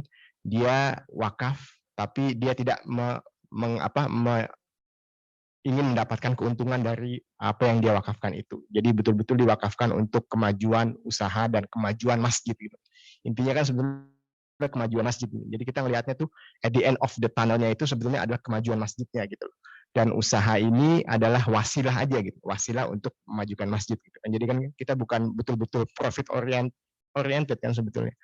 dia wakaf tapi dia tidak ingin mendapatkan keuntungan dari apa yang dia wakafkan itu. Jadi betul-betul diwakafkan untuk kemajuan usaha dan kemajuan masjid gitu. Intinya kan sebenarnya kemajuan masjid. Jadi kita melihatnya tuh at the end of the tunnel-nya itu sebetulnya adalah kemajuan masjidnya gitu. Dan usaha ini adalah wasilah aja gitu, wasilah untuk memajukan masjid gitu. Jadi kan kita bukan betul-betul profit oriented kan sebetulnya.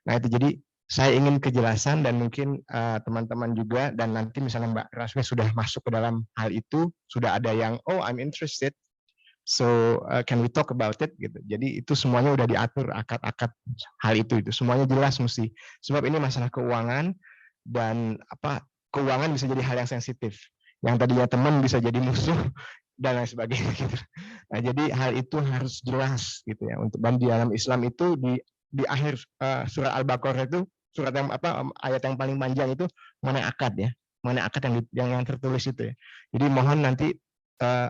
Nah itu jadi saya ingin kejelasan dan mungkin teman-teman juga, dan nanti misalnya Mbak Rasmi sudah masuk ke dalam hal itu, sudah ada yang I'm interested, so can we talk about it gitu. Jadi itu semuanya udah diatur akad-akad hal itu semuanya jelas mesti. Sebab ini masalah keuangan, dan keuangan bisa jadi hal yang sensitif. Yang tadinya teman bisa jadi musuh dan lain sebagainya gitu. Nah, jadi hal itu harus jelas gitu ya. Untuk dan di dalam Islam itu di akhir surah Al-Baqarah itu surat yang ayat yang paling panjang itu mengenai akad ya, mengenai akad yang tertulis itu ya. Jadi mohon nanti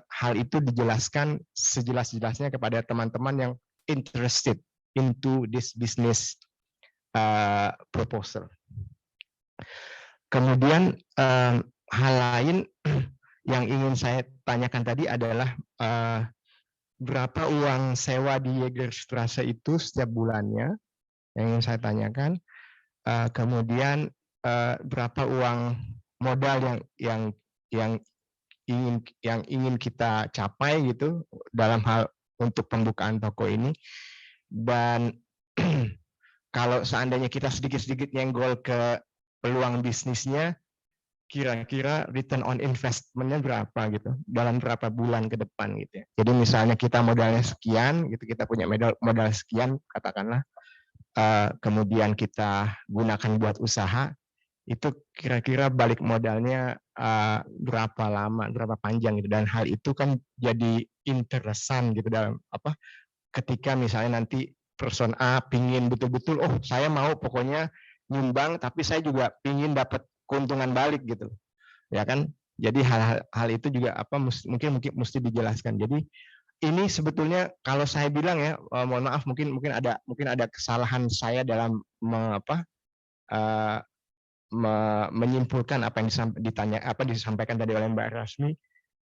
hal itu dijelaskan sejelas-jelasnya kepada teman-teman yang interested into this business proposal. Kemudian hal lain yang ingin saya tanyakan tadi adalah berapa uang sewa di Jägerstrasse itu setiap bulannya, yang ingin saya tanyakan. Kemudian berapa uang modal yang ingin kita capai gitu dalam hal untuk pembukaan toko ini. Dan kalau seandainya kita sedikit-sedikit nyenggol ke peluang bisnisnya, kira-kira return on investment-nya berapa gitu dalam berapa bulan ke depan gitu ya. Jadi misalnya kita modalnya sekian gitu, kita punya modal sekian katakanlah, kemudian kita gunakan buat usaha, itu kira-kira balik modalnya berapa lama, berapa panjang gitu. Dan hal itu kan jadi interesan gitu dalam ketika misalnya nanti person A pingin betul-betul, oh saya mau pokoknya nyumbang tapi saya juga pingin dapat keuntungan balik gitu, ya kan? Jadi hal itu juga mungkin mesti dijelaskan. Jadi ini sebetulnya kalau saya bilang ya, mohon maaf mungkin ada kesalahan saya dalam menyimpulkan apa yang disampaikan tadi oleh Mbak Rasmi.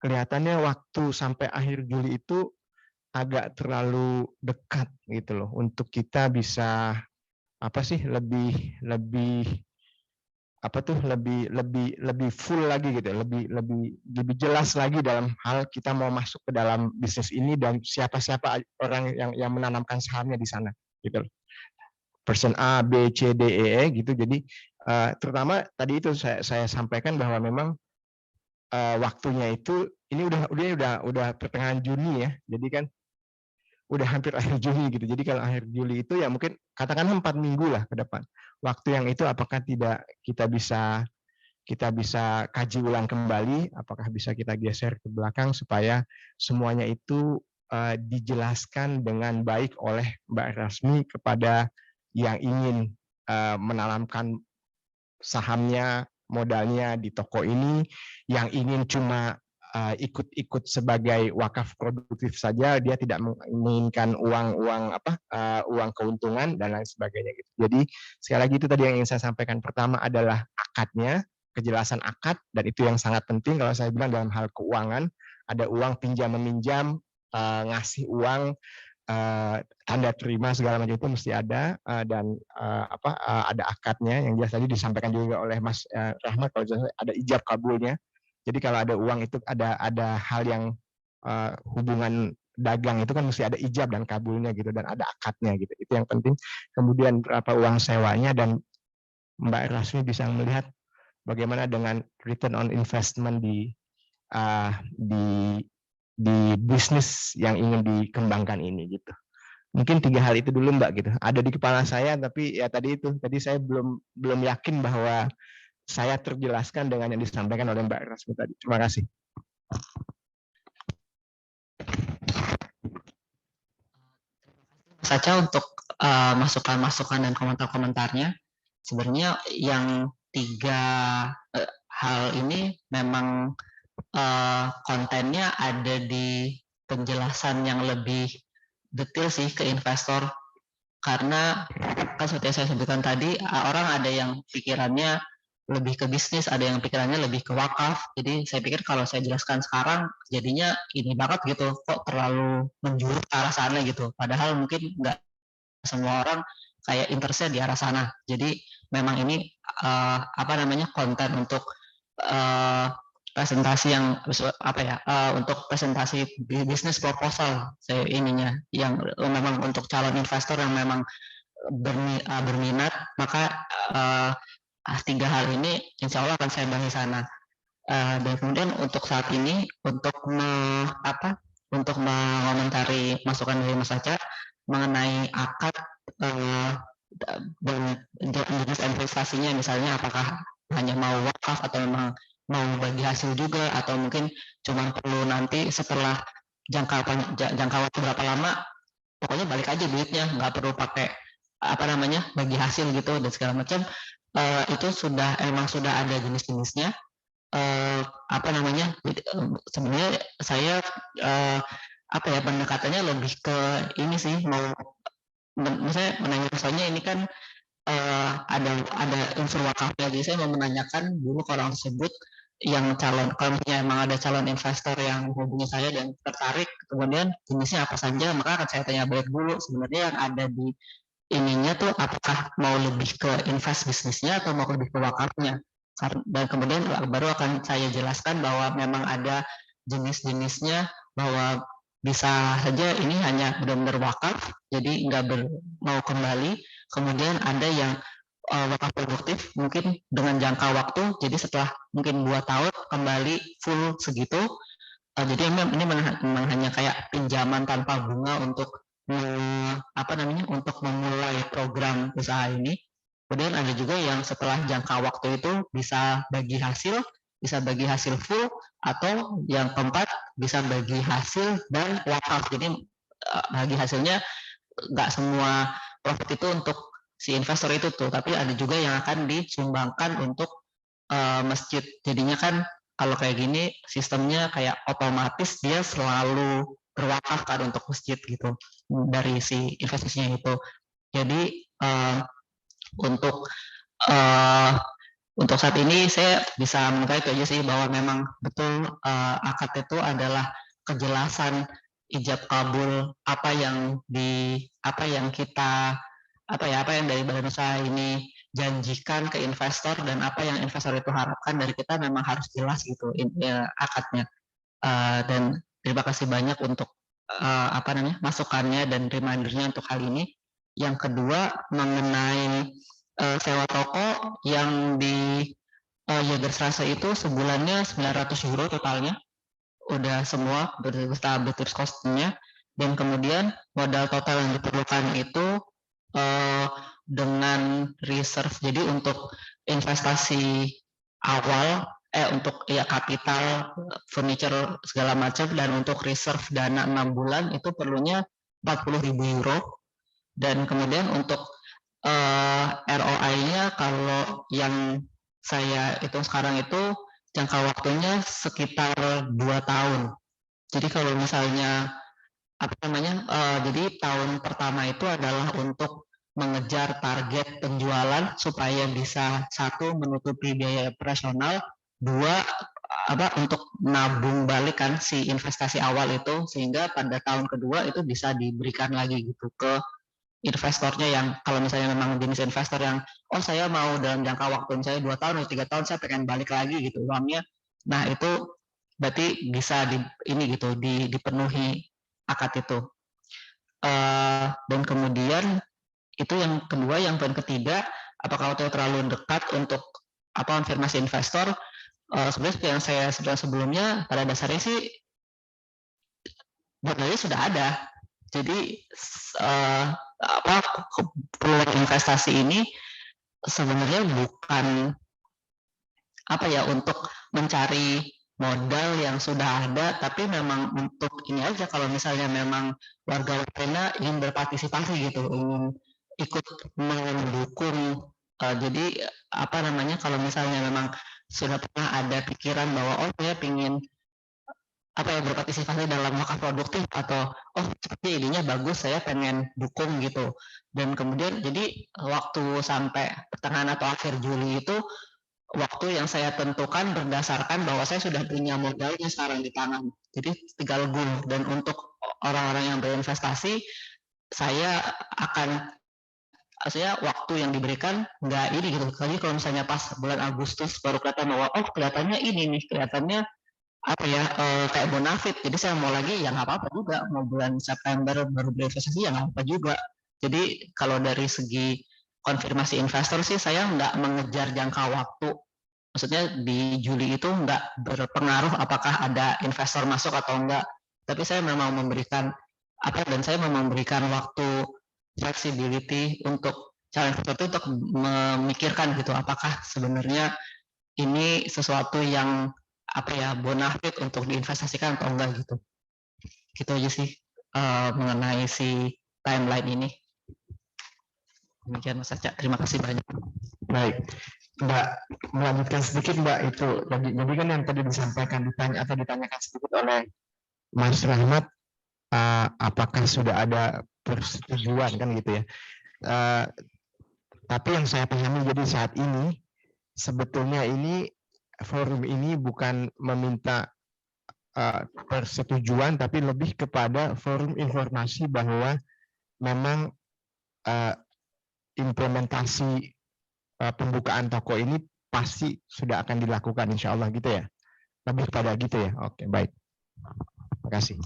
Kelihatannya waktu sampai akhir Juli itu agak terlalu dekat gitu loh untuk kita bisa lebih full lagi gitu, lebih jelas lagi dalam hal kita mau masuk ke dalam bisnis ini dan siapa orang yang menanamkan sahamnya di sana gitu. Person A, B, C, D, E gitu. Jadi terutama tadi itu saya sampaikan bahwa memang waktunya itu ini udah pertengahan Juni ya. Jadi kan udah hampir akhir Juli gitu. Jadi kalau akhir Juli itu ya mungkin katakanlah 4 minggu lah ke depan. Waktu yang itu apakah tidak kita bisa kaji ulang kembali, apakah bisa kita geser ke belakang supaya semuanya itu dijelaskan dengan baik oleh Mbak Rasmi kepada yang ingin menanamkan sahamnya, modalnya di toko ini, yang ingin cuma ikut-ikut sebagai wakaf produktif saja, dia tidak menginginkan uang keuntungan dan lain sebagainya gitu. Jadi sekali lagi itu tadi yang ingin saya sampaikan. Pertama adalah akadnya, kejelasan akad, dan itu yang sangat penting kalau saya bilang dalam hal keuangan. Ada uang pinjam meminjam, ngasih uang, tanda terima segala macam itu mesti ada, dan ada akadnya yang biasa tadi disampaikan juga oleh Mas Rahmat, kalau ada ijab kabulnya. Jadi kalau ada uang itu ada hal yang hubungan dagang itu kan mesti ada ijab dan kabulnya gitu, dan ada akadnya gitu. Itu yang penting. Kemudian berapa uang sewanya, dan Mbak Rasmi bisa melihat bagaimana dengan return on investment di bisnis yang ingin dikembangkan ini gitu. Mungkin 3 hal itu dulu Mbak gitu. Ada di kepala saya, tapi ya tadi saya belum yakin bahwa saya terjelaskan dengan yang disampaikan oleh Mbak Rasmi tadi. Terima kasih. Saja untuk masukan-masukan dan komentar-komentarnya. Sebenarnya yang 3 hal ini memang kontennya ada di penjelasan yang lebih detail sih ke investor, karena kan seperti yang saya sebutkan tadi, orang ada yang pikirannya lebih ke bisnis, ada yang pikirannya lebih ke wakaf. Jadi saya pikir kalau saya jelaskan sekarang jadinya ini banget gitu, kok terlalu menjurus ke arah sana gitu. Padahal mungkin nggak semua orang kayak interestnya di arah sana. Jadi memang ini konten untuk presentasi yang untuk presentasi bisnis proposal saya ininya, yang memang untuk calon investor yang memang berminat, maka 3 hal ini insya Allah akan saya bahas di sana. Dan kemudian untuk saat ini untuk mengomentari masukan dari Mas Aca mengenai akad dan jenis investasinya, misalnya apakah hanya mau wakaf atau memang mau bagi hasil juga, atau mungkin cuma perlu nanti setelah jangka waktu berapa lama, pokoknya balik aja duitnya, nggak perlu pakai bagi hasil gitu dan segala macam. Itu emang sudah ada jenis-jenisnya. Sebenarnya saya pendekatannya lebih ke ini sih, misalnya menanyakan, ini kan ada unsur wakafnya, jadi saya mau menanyakan dulu ke orang tersebut yang calon, kalau misalnya emang ada calon investor yang hubungi saya dan tertarik, kemudian jenisnya apa saja, maka akan saya tanya balik dulu sebenarnya yang ada di ininya tuh apakah mau lebih ke invest bisnisnya atau mau lebih ke wakafnya, dan kemudian baru akan saya jelaskan bahwa memang ada jenis-jenisnya, bahwa bisa saja ini hanya benar-benar wakaf, jadi nggak mau kembali. Kemudian ada yang wakaf produktif mungkin dengan jangka waktu, jadi setelah mungkin 2 tahun kembali full segitu. Jadi ini memang hanya kayak pinjaman tanpa bunga untuk untuk memulai program usaha ini. Kemudian ada juga yang setelah jangka waktu itu bisa bagi hasil full, atau yang keempat bisa bagi hasil dan wakaf. Jadi bagi hasilnya nggak semua profit itu untuk si investor itu tuh, tapi ada juga yang akan disumbangkan untuk masjid. Jadinya kan kalau kayak gini sistemnya kayak otomatis dia selalu berwakaf kan untuk masjid gitu dari si investasinya itu. Jadi untuk saat ini saya bisa mengatakan itu aja sih, bahwa memang betul akad itu adalah kejelasan ijab kabul apa yang dari badan usaha ini janjikan ke investor, dan apa yang investor itu harapkan dari kita memang harus jelas gitu akadnya. Dan terima kasih banyak untuk masukannya dan remindernya untuk hal ini. Yang kedua mengenai sewa toko yang di Jagerstrase itu sebulannya 900 euro totalnya, udah semua beserta British cost-nya, dan kemudian modal total yang diperlukan itu dengan reserve, jadi untuk investasi awal, untuk kapital, furniture segala macam, dan untuk reserve dana 6 bulan itu perlunya 40.000 euro, dan kemudian untuk ROI-nya kalau yang saya hitung sekarang itu jangka waktunya sekitar 2 tahun. Jadi kalau misalnya jadi tahun pertama itu adalah untuk mengejar target penjualan supaya bisa 1 menutupi biaya operasional, 2 untuk nabung balik kan si investasi awal itu, sehingga pada tahun kedua itu bisa diberikan lagi gitu ke investornya, yang kalau misalnya memang jenis investor yang saya mau dalam jangka waktu misalnya 2 tahun atau 3 tahun saya pengen balik lagi gitu uangnya, nah itu berarti bisa dipenuhi akad itu. Dan kemudian itu yang kedua. Yang poin ketiga, apakah itu terlalu dekat untuk konfirmasi investor? Sebenarnya yang saya sebelumnya pada dasarnya sih sebenarnya sudah ada. Jadi peluang investasi ini sebenarnya bukan untuk mencari modal yang sudah ada, tapi memang untuk ini aja, kalau misalnya memang warga Wapena ingin berpartisipasi gitu, ingin ikut mendukung. Jadi kalau misalnya memang sudah pernah ada pikiran bahwa saya ingin berpartisipasi dalam wakaf produktif, atau seperti idenya bagus, saya pengen dukung gitu. Dan kemudian jadi waktu sampai pertengahan atau akhir Juli itu waktu yang saya tentukan berdasarkan bahwa saya sudah punya modalnya sekarang di tangan, jadi tinggal goal. Dan untuk orang-orang yang berinvestasi, waktu yang diberikan nggak ini gitu. Jadi kalau misalnya pas bulan Agustus baru kelihatan bahwa kelihatannya ini nih, kelihatannya kayak bonafit, jadi saya mau lagi, ya nggak apa-apa juga. Mau bulan September baru berinvestasi, ya nggak apa-apa juga. Jadi kalau dari segi konfirmasi investor sih saya nggak mengejar jangka waktu. Maksudnya di Juli itu nggak berpengaruh apakah ada investor masuk atau enggak. Tapi saya memang memberikan waktu flexibility untuk calon investor itu untuk memikirkan gitu, apakah sebenarnya ini sesuatu yang apa ya, bonafit untuk diinvestasikan atau enggak gitu. Gitu aja sih mengenai si timeline ini. Demikian Mas Aca, terima kasih banyak. Baik, Mbak, melanjutkan sedikit Mbak itu. Jadi kan yang tadi disampaikan ditanyakan sedikit oleh Mas Rahmat, apakah sudah ada persetujuan kan gitu ya. Tapi yang saya pahami jadi saat ini sebetulnya ini forum ini bukan meminta persetujuan, tapi lebih kepada forum informasi bahwa memang implementasi pembukaan toko ini pasti sudah akan dilakukan insya Allah gitu ya. Lebih kepada gitu ya. Oke, baik. Terima kasih.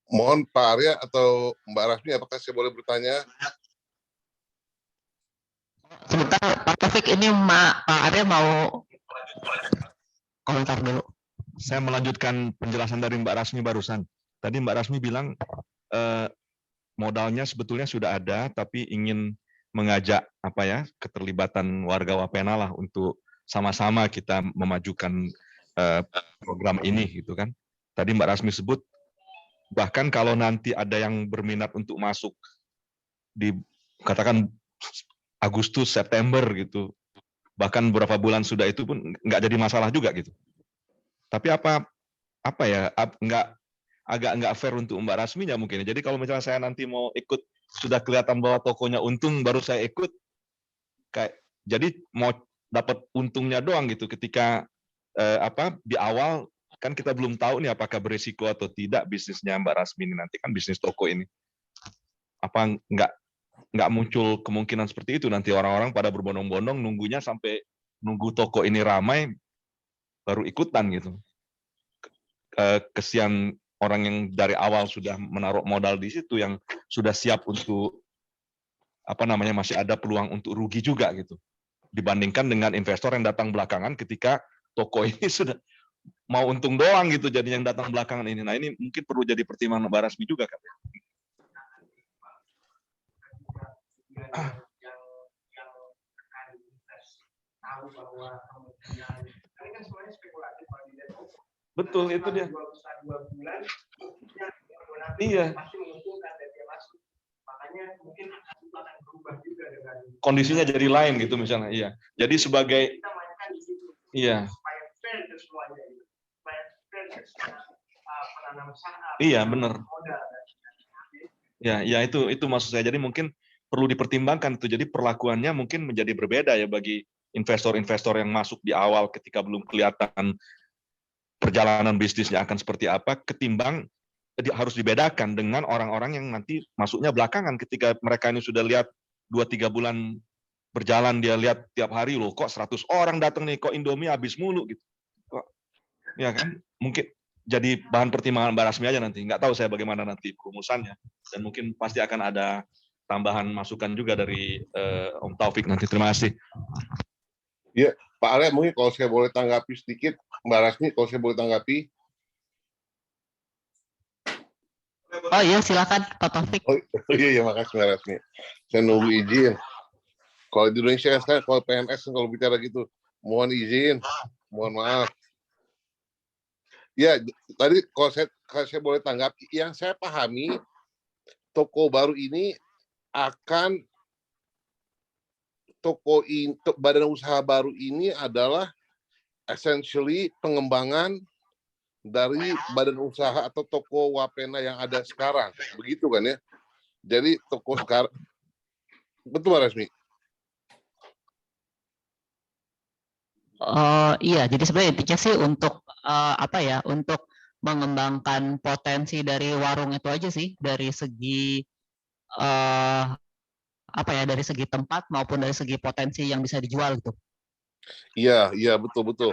Mohon Pak Arya atau Mbak Rasmi, apakah saya boleh bertanya? Sebentar Pak Taufik, ini Pak Arya mau komentar dulu. Saya melanjutkan penjelasan dari Mbak Rasmi barusan. Tadi Mbak Rasmi bilang modalnya sebetulnya sudah ada, tapi ingin mengajak keterlibatan warga Wapena lah untuk sama-sama kita memajukan program ini gitu kan. Tadi Mbak Rasmi sebut bahkan kalau nanti ada yang berminat untuk masuk di katakan Agustus, September gitu, bahkan beberapa bulan sudah itu pun nggak jadi masalah juga gitu. Tapi agak nggak fair untuk Mbak Rasminya mungkin. Jadi kalau misalnya saya nanti mau ikut, sudah kelihatan bahwa tokonya untung, baru saya ikut, jadi mau dapat untungnya doang gitu. Ketika di awal kan kita belum tahu nih apakah berisiko atau tidak bisnisnya Mbak Rasmi ini, nanti kan bisnis toko ini. Apa nggak muncul kemungkinan seperti itu, nanti orang-orang pada berbondong-bondong nunggunya sampai nunggu toko ini ramai baru ikutan gitu. Kesian orang yang dari awal sudah menaruh modal di situ, yang sudah siap untuk masih ada peluang untuk rugi juga gitu, dibandingkan dengan investor yang datang belakangan ketika toko ini sudah mau untung doang gitu, jadi yang datang belakangan ini. Nah ini mungkin perlu jadi pertimbangan Mbak Rasmi juga kan. Betul, itu dia. Iya. Kondisinya jadi lain gitu misalnya, iya. Jadi sebagai iya. Iya, benar. Ya itu maksud saya. Jadi mungkin perlu dipertimbangkan itu. Jadi perlakuannya mungkin menjadi berbeda ya bagi investor-investor yang masuk di awal ketika belum kelihatan perjalanan bisnisnya akan seperti apa, ketimbang harus dibedakan dengan orang-orang yang nanti masuknya belakangan ketika mereka ini sudah lihat 2-3 bulan berjalan, dia lihat tiap hari loh kok 100 orang datang nih, kok Indomie habis mulu gitu. Kok, ya kan? Mungkin jadi bahan pertimbangan Mbak Rasmi aja nanti. Nggak tahu saya bagaimana nanti perumusannya. Dan mungkin pasti akan ada tambahan masukan juga dari Om Taufik nanti. Terima kasih. Ya, Pak Arya, mungkin kalau saya boleh tanggapi sedikit, Mbak Rasmi, kalau saya boleh tanggapi. Oh iya, silakan Pak Taufik. Oh iya, makasih Mbak Rasmi. Saya nunggu izin. Kalau di Indonesia kan, kalau PNS kalau bicara gitu, mohon izin, mohon maaf. Ya, tadi kalau saya boleh tanggapi, yang saya pahami, toko baru ini akan badan usaha baru ini adalah essentially pengembangan dari badan usaha atau toko Wapena yang ada sekarang, begitu kan ya? Jadi toko sekarang, betul Pak Rasmi? Iya, jadi sebenarnya intinya sih untuk untuk mengembangkan potensi dari warung itu aja sih, dari segi dari segi tempat maupun dari segi potensi yang bisa dijual gitu. Iya, betul.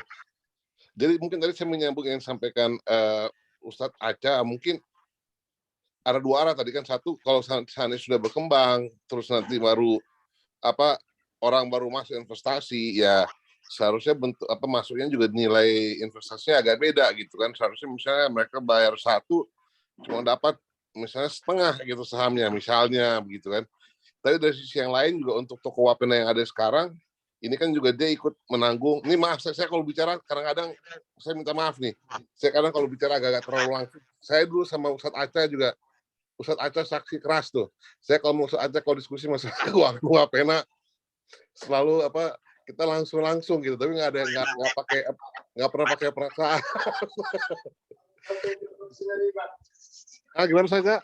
Jadi mungkin tadi saya menyambung yang disampaikan Ustadz Aca, mungkin ada dua arah tadi kan. Satu, kalau sana sudah berkembang, terus nanti baru orang baru masuk investasi, ya seharusnya bentuk masuknya juga nilai investasinya agak beda gitu kan. Seharusnya misalnya mereka bayar 1 cuma dapat misalnya setengah gitu sahamnya misalnya begitu kan. Tapi dari sisi yang lain juga untuk toko Wapena yang ada sekarang, ini kan juga dia ikut menanggung. Ini maaf, saya kalau bicara kadang-kadang, saya minta maaf nih. Saya kadang kalau bicara agak-agak terlalu langsung. Saya dulu sama Ustadz Aca juga, Ustadz Aca saksi keras tuh. Saya kalau mau Ustadz Aca kalau diskusi masalah keuangan Wapena, selalu kita langsung gitu. Tapi nggak pernah pakai perasaan. Gimana saja?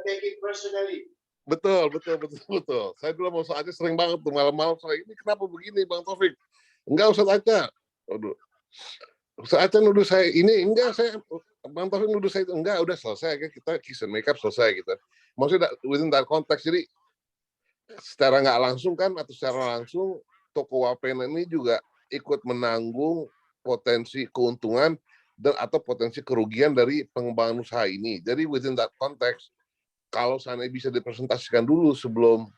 Take it personally. Betul. Saya dulu mau Ustadz Aca sering banget tuh malam-malam saya ini kenapa begini Bang Taufik? Enggak Ustadz Aca. Waduh. Ustadz Aca nuduh saya ini enggak saya Bang Taufik nuduh saya itu enggak udah selesai kita kiss and make up selesai gitu. Maksudnya within that konteks jadi secara nggak langsung kan atau secara langsung toko Wapena ini juga ikut menanggung potensi keuntungan dan atau potensi kerugian dari pengembangan usaha ini. Jadi within that context kalau sana bisa dipresentasikan dulu sebelum,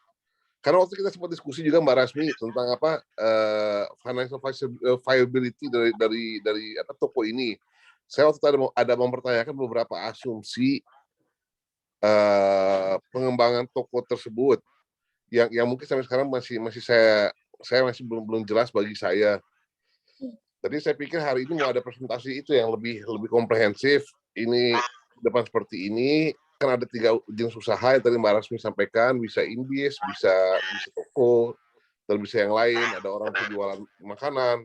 karena waktu kita sempat diskusi juga Mbak Rasmi tentang financial viability dari toko ini. Saya waktu itu ada mempertanyakan beberapa asumsi pengembangan toko tersebut yang mungkin sampai sekarang masih saya masih belum jelas bagi saya. Jadi saya pikir hari ini mau ada presentasi itu yang lebih komprehensif. Ini depan seperti ini. Kan ada 3 jenis usaha yang tadi Mbak Rasmi sampaikan, bisa indis, bisa toko, dan bisa yang lain. Ada orang penjualan makanan,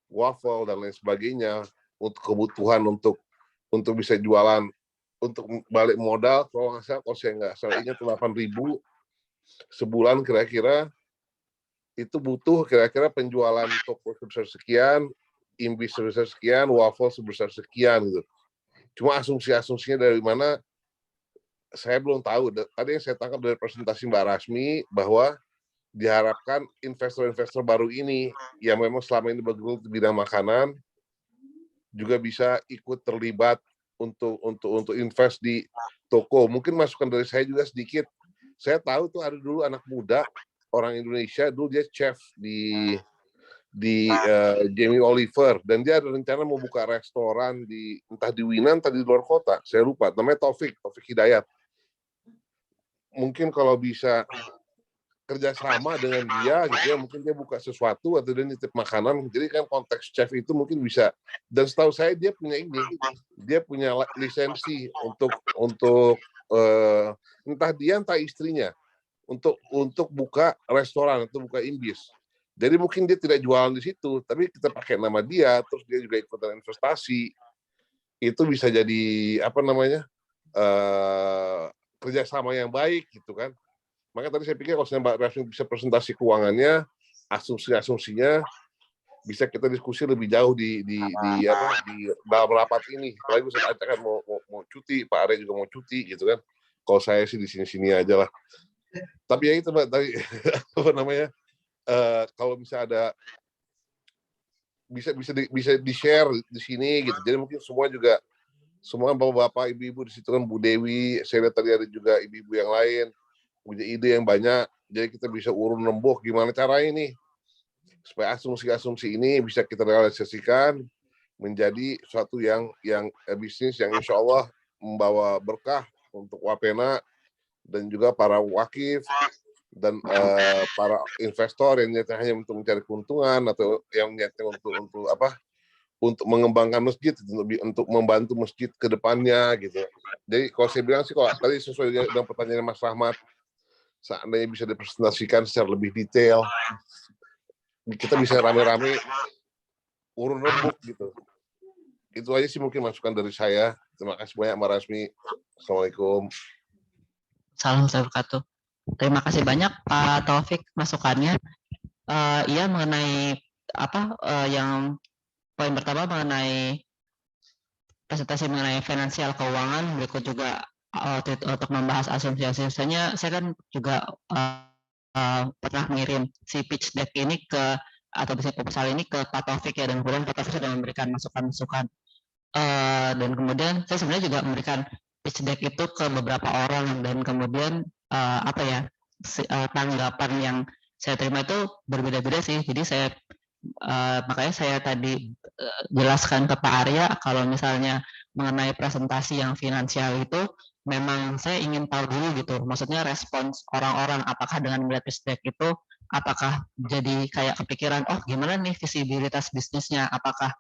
waffle dan lain sebagainya untuk kebutuhan untuk bisa jualan, untuk balik modal. Kalau saya nggak salah ingat 8.000 sebulan kira-kira itu butuh kira-kira penjualan toko sebesar sekian, imbis sebesar sekian, waffle sebesar sekian gitu. Cuma asumsinya dari mana? Saya belum tahu. Tadi yang saya tangkap dari presentasi Mbak Rasmi bahwa diharapkan investor-investor baru ini yang memang selama ini bergelut di bidang makanan juga bisa ikut terlibat untuk invest di toko. Mungkin masukan dari saya juga sedikit. Saya tahu tuh ada dulu anak muda orang Indonesia dulu dia chef di Jamie Oliver dan dia ada rencana mau buka restoran entah di Winan entah di luar kota. Saya lupa. Namanya Taufik Hidayat. Mungkin kalau bisa kerjasama dengan dia gitu ya, mungkin dia buka sesuatu atau dia nitip makanan. Jadi kan konteks chef itu mungkin bisa. Dan setahu saya dia punya lisensi untuk entah dia entah istrinya untuk buka restoran atau buka imbis. Jadi mungkin dia tidak jualan di situ, tapi kita pakai nama dia, terus dia juga ikutan investasi. Itu bisa jadi kerjasama yang baik gitu kan. Maka tadi saya pikir kalau Mbak Rasmi bisa presentasi keuangannya, asumsinya bisa kita diskusi lebih jauh di dalam rapat ini. Apalagi Ustaz Aca kan mau cuti, Pak Arya juga mau cuti gitu kan. Kalau saya sih di sini aja lah. Tapi ya itu Mbak tadi kalau bisa ada bisa di-share di sini gitu. Jadi mungkin semua bapak-bapak, ibu-ibu di situ kan Bu Dewi, saya lihat tadi ada juga ibu-ibu yang lain punya ide yang banyak. Jadi kita bisa urun rembuk gimana caranya nih supaya asumsi-asumsi ini bisa kita realisasikan menjadi suatu yang bisnis yang insya Allah membawa berkah untuk Wapena dan juga para wakif dan para investor yang niatnya hanya untuk mencari keuntungan atau yang niatnya untuk mengembangkan masjid, untuk membantu masjid ke depannya gitu. Jadi kalau saya bilang sih, kalau tadi sesuai dengan pertanyaan Mas Rahmat, seandainya bisa dipresentasikan secara lebih detail, kita bisa rame-rame urun rembuk gitu. Itu aja sih mungkin masukan dari saya. Terima kasih banyak Mbak Rasmi. Assalamualaikum. Salam wabarakatuh. Terima kasih banyak Pak Taufik masukannya. Iya mengenai yang poin pertama mengenai presentasi mengenai finansial keuangan, berikut juga untuk membahas asumsi-asumsinya, saya kan juga pernah mengirim si pitch deck ini atau bisnis proposal ini ke Pak Taufik ya, dan kemudian Pak Taufik sudah memberikan masukan-masukan. Dan kemudian saya sebenarnya juga memberikan pitch deck itu ke beberapa orang, dan kemudian tanggapan yang saya terima itu berbeda-beda sih. Jadi makanya saya tadi jelaskan ke Pak Arya kalau misalnya mengenai presentasi yang finansial itu memang saya ingin tahu dulu gitu, maksudnya respons orang-orang apakah dengan melihat pitch deck itu apakah jadi kayak kepikiran, oh gimana nih visibilitas bisnisnya, apakah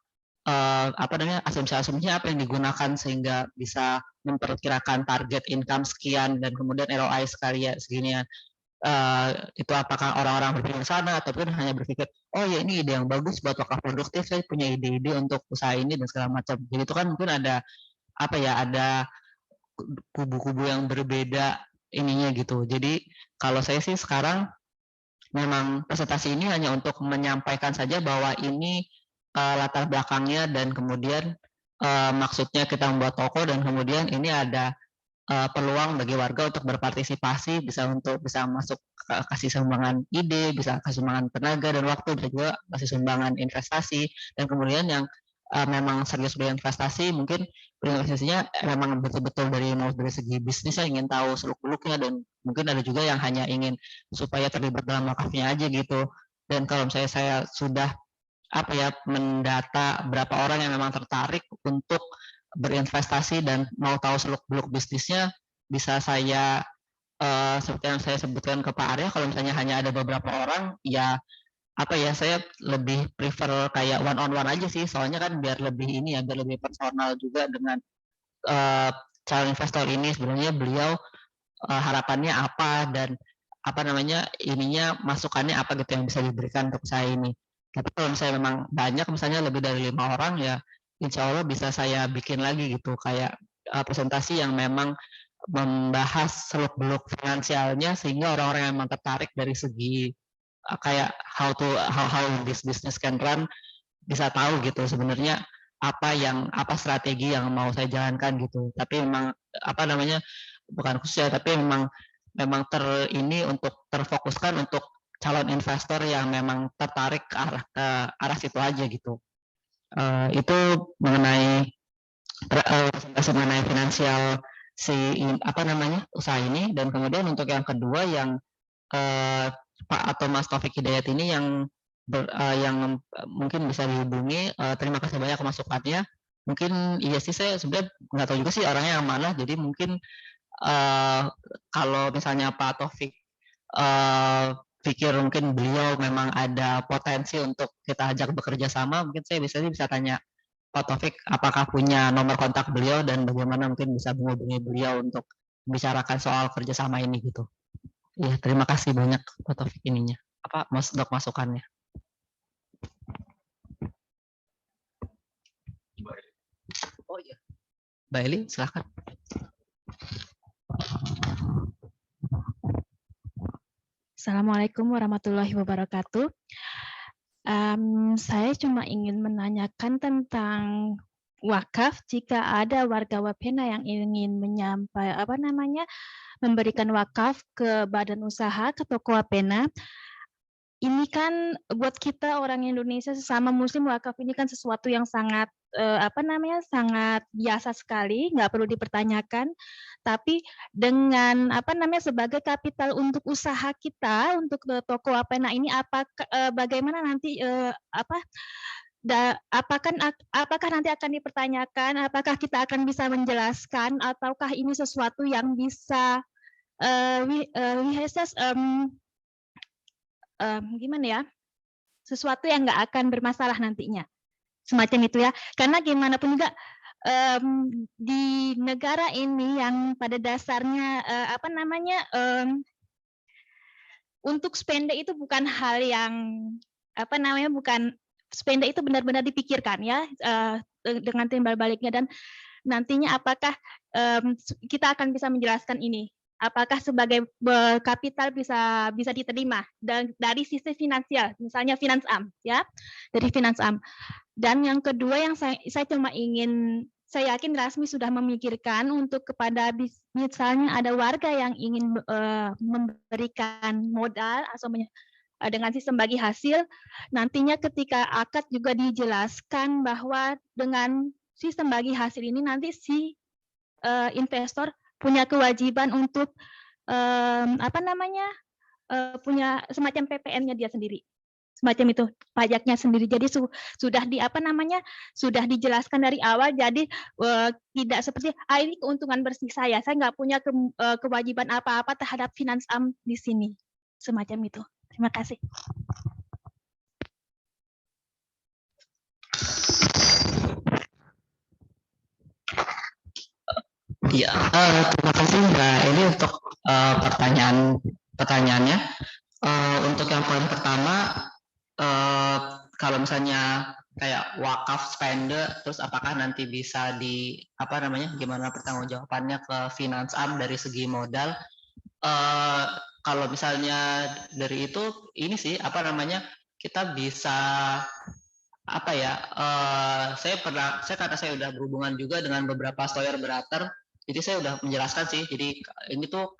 apa namanya asumsi-asumsinya apa yang digunakan sehingga bisa memperkirakan target income sekian dan kemudian ROI sekali ya segini ya. Itu apakah orang-orang berpikir ke sana ataupun hanya berpikir oh ya ini ide yang bagus buat wakaf produktif, saya punya ide-ide untuk usaha ini dan segala macam. Jadi itu kan mungkin ada apa ya, ada kubu-kubu yang berbeda ininya gitu. Jadi kalau saya sih sekarang memang presentasi ini hanya untuk menyampaikan saja bahwa ini latar belakangnya dan kemudian maksudnya kita membuat toko dan kemudian ini ada peluang bagi warga untuk berpartisipasi, bisa masuk kasih sumbangan ide, bisa kasih sumbangan tenaga dan waktu, bisa juga kasih sumbangan investasi, dan kemudian yang memang serius berinvestasi mungkin investasinya memang betul-betul dari segi bisnisnya ingin tahu seluk-beluknya, dan mungkin ada juga yang hanya ingin supaya terlibat dalam wakafnya aja gitu. Dan kalau misalnya saya sudah mendata berapa orang yang memang tertarik untuk berinvestasi dan mau tahu seluk-beluk bisnisnya, bisa saya seperti yang saya sebutkan ke Pak Arya, kalau misalnya hanya ada beberapa orang, ya saya lebih prefer kayak one on one aja sih, soalnya kan biar lebih ini ya, biar lebih personal juga dengan calon investor ini, sebenarnya beliau harapannya apa dan ininya masukannya apa gitu yang bisa diberikan untuk saya ini. Tapi kalau misalnya memang banyak, misalnya lebih dari 5 orang ya, insya Allah bisa saya bikin lagi gitu, kayak presentasi yang memang membahas seluk-beluk finansialnya sehingga orang-orang yang memang tertarik dari segi kayak how this business can run bisa tahu gitu sebenarnya apa strategi yang mau saya jalankan gitu. Tapi memang bukan khusus ya, tapi memang ini untuk terfokuskan untuk calon investor yang memang tertarik ke arah situ aja gitu. Itu mengenai presentasi mengenai finansial usaha ini. Dan kemudian untuk yang kedua yang Pak atau Mas Taufik Hidayat ini yang mungkin bisa dihubungi, terima kasih banyak masukannya. Mungkin iya sih, saya sebenarnya nggak tahu juga sih orangnya yang mana, jadi mungkin kalau misalnya Pak Taufik pikir mungkin beliau memang ada potensi untuk kita ajak bekerja sama, mungkin saya bisa tanya Pak Taufik apakah punya nomor kontak beliau dan bagaimana mungkin bisa menghubungi beliau untuk membicarakan soal kerjasama ini gitu. Iya, terima kasih banyak Pak Taufik ininya, untuk masukannya. Oh iya, Mbak Eli, silakan. Assalamualaikum warahmatullahi wabarakatuh. Saya cuma ingin menanyakan tentang wakaf. Jika ada warga Wapena yang ingin memberikan wakaf ke badan usaha, ke toko Wapena, ini kan buat kita orang Indonesia sesama Muslim, wakaf ini kan sesuatu yang sangat sangat biasa sekali, nggak perlu dipertanyakan. Tapi dengan sebagai kapital untuk usaha kita, untuk toko Wapena ini, bagaimana nanti apakah nanti akan dipertanyakan, apakah kita akan bisa menjelaskan, ataukah ini sesuatu yang bisa gimana ya, sesuatu yang nggak akan bermasalah nantinya, semacam itu ya. Karena gimana pun juga di negara ini yang pada dasarnya untuk spending itu bukan hal yang bukan spending itu benar-benar dipikirkan ya, dengan timbal baliknya. Dan nantinya apakah kita akan bisa menjelaskan ini, apakah sebagai kapital bisa diterima dari sisi finansial, misalnya Finansam ya, dari Finansam. Dan yang kedua yang saya cuma ingin, saya yakin Rasmi sudah memikirkan untuk kepada misalnya ada warga yang ingin memberikan modal atau dengan sistem bagi hasil, nantinya ketika akad juga dijelaskan bahwa dengan sistem bagi hasil ini nanti si investor punya kewajiban untuk punya semacam PPN-nya dia sendiri. semacam itu pajaknya sendiri. Jadi sudah sudah dijelaskan dari awal. Jadi tidak seperti ini keuntungan bersih saya nggak punya kewajiban apa-apa terhadap Finansam di sini, semacam itu. Terima kasih. Iya, terima kasih Mbak ini untuk pertanyaannya. Untuk yang poin pertama, kalau misalnya kayak wakaf spende, terus apakah nanti bisa gimana pertanggungjawabannya ke Finansam dari segi modal? Kalau misalnya dari itu, ini sih kita bisa karena saya udah berhubungan juga dengan beberapa Steuer Berater, jadi saya udah menjelaskan sih. Jadi ini tuh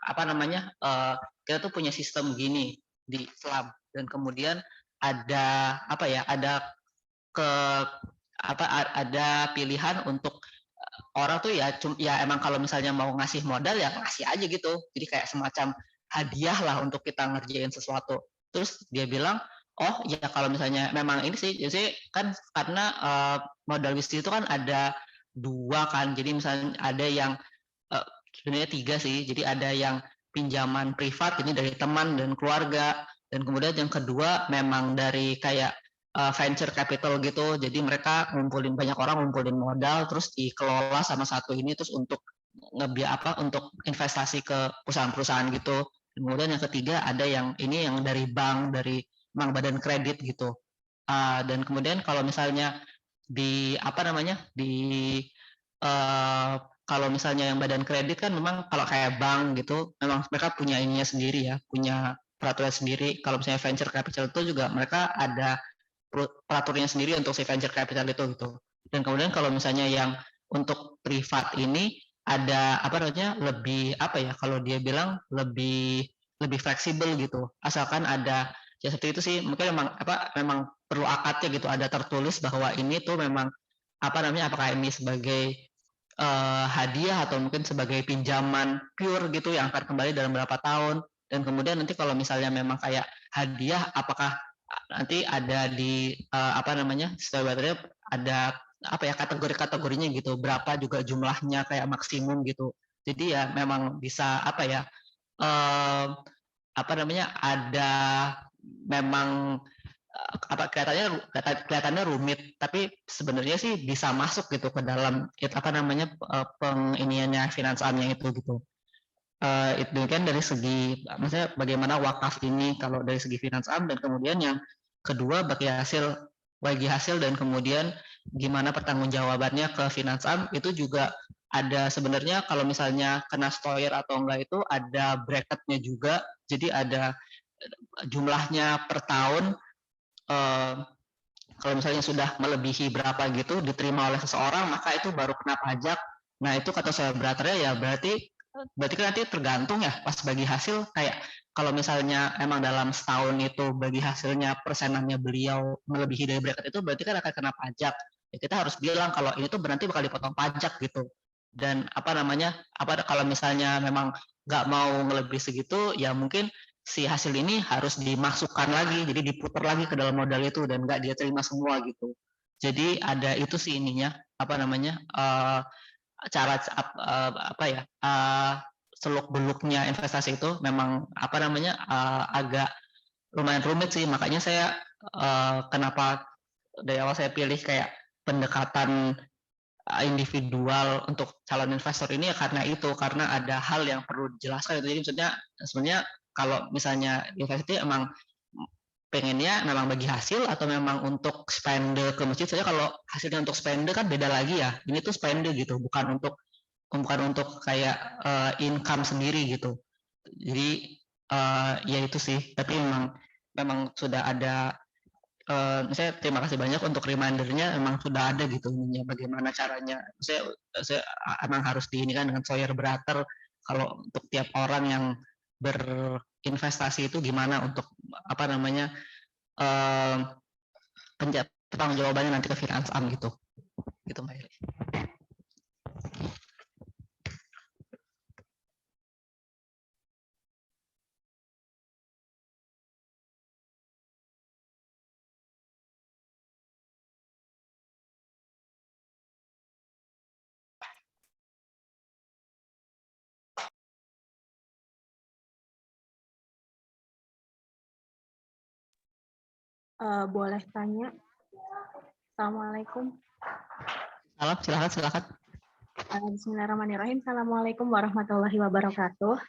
kita tuh punya sistem gini di Islam, dan kemudian ada ada pilihan untuk orang tuh ya emang kalau misalnya mau ngasih modal ya ngasih aja gitu. Jadi kayak semacam hadiah lah untuk kita ngerjain sesuatu. Terus dia bilang, oh ya kalau misalnya memang ini sih, jadi kan karena modal bisnis itu kan ada 2 kan. Jadi misalnya ada yang sebenarnya 3 sih. Jadi ada yang pinjaman privat, ini dari teman dan keluarga, dan kemudian yang kedua memang dari kayak venture capital gitu. Jadi mereka banyak orang ngumpulin modal terus dikelola sama satu ini terus untuk untuk investasi ke perusahaan-perusahaan gitu. Kemudian yang ketiga ada yang ini yang dari bank, dari badan kredit gitu. Dan kemudian kalau misalnya kalau misalnya yang badan kredit kan memang kalau kayak bank gitu, memang mereka punya ininya sendiri ya, punya peraturan sendiri. Kalau misalnya venture capital itu juga mereka ada peraturannya sendiri untuk si venture capital itu gitu. Dan kemudian kalau misalnya yang untuk privat ini ada lebih kalau dia bilang lebih fleksibel gitu. Asalkan ada ya seperti itu sih, mungkin memang perlu akadnya gitu, ada tertulis bahwa ini tuh memang apakah ini sebagai hadiah atau mungkin sebagai pinjaman pure gitu yang akan kembali dalam berapa tahun. Dan kemudian nanti kalau misalnya memang kayak hadiah, apakah nanti ada di sebenarnya ada kategori-kategorinya gitu, berapa juga jumlahnya kayak maksimum gitu. Jadi ya memang bisa ada memang kelihatannya rumit, tapi sebenarnya sih bisa masuk gitu ke dalam penginiannya Finansamnya itu gitu. Itu kan dari segi maksudnya bagaimana wakaf ini kalau dari segi Finansam, dan kemudian yang kedua bagi hasil dan kemudian gimana pertanggungjawabannya ke Finansam itu juga ada sebenarnya. Kalau misalnya kena Steuer atau enggak itu ada bracketnya juga, jadi ada jumlahnya per tahun. Kalau misalnya sudah melebihi berapa gitu diterima oleh seseorang, maka itu baru kena pajak. Nah itu kata saya beraternya ya berarti kan nanti tergantung ya pas bagi hasil, kayak kalau misalnya emang dalam setahun itu bagi hasilnya persenannya beliau melebihi dari bracket itu, berarti kan akan kena pajak. Ya, kita harus bilang kalau ini tuh berarti bakal dipotong pajak gitu. Dan kalau misalnya memang nggak mau ngelebihi segitu, ya mungkin si hasil ini harus dimasukkan lagi, jadi diputar lagi ke dalam modal itu dan nggak dia terima semua gitu. Jadi ada itu sih ininya cara seluk beluknya investasi itu memang agak lumayan rumit sih. Makanya saya kenapa dari awal saya pilih kayak pendekatan individual untuk calon investor ini ya karena ada hal yang perlu dijelaskan. Jadi sebenarnya kalau misalnya investasi emang pengennya memang bagi hasil atau memang untuk spende ke masjid saja. Kalau hasilnya untuk spende kan beda lagi ya. Ini tuh spende gitu, bukan untuk kayak income sendiri gitu. Jadi ya itu sih. Tapi memang sudah ada. Saya terima kasih banyak untuk remindernya. Memang sudah ada gitu bagaimana caranya. Saya emang harus diinikan dengan Steuer Berater kalau untuk tiap orang yang berinvestasi itu gimana untuk pertanggungjawabannya nanti ke Finansam gitu Mbak Eli. Boleh tanya? Assalamualaikum. Silakan. Bismillahirrahmanirrahim. Assalamualaikum warahmatullahi wabarakatuh.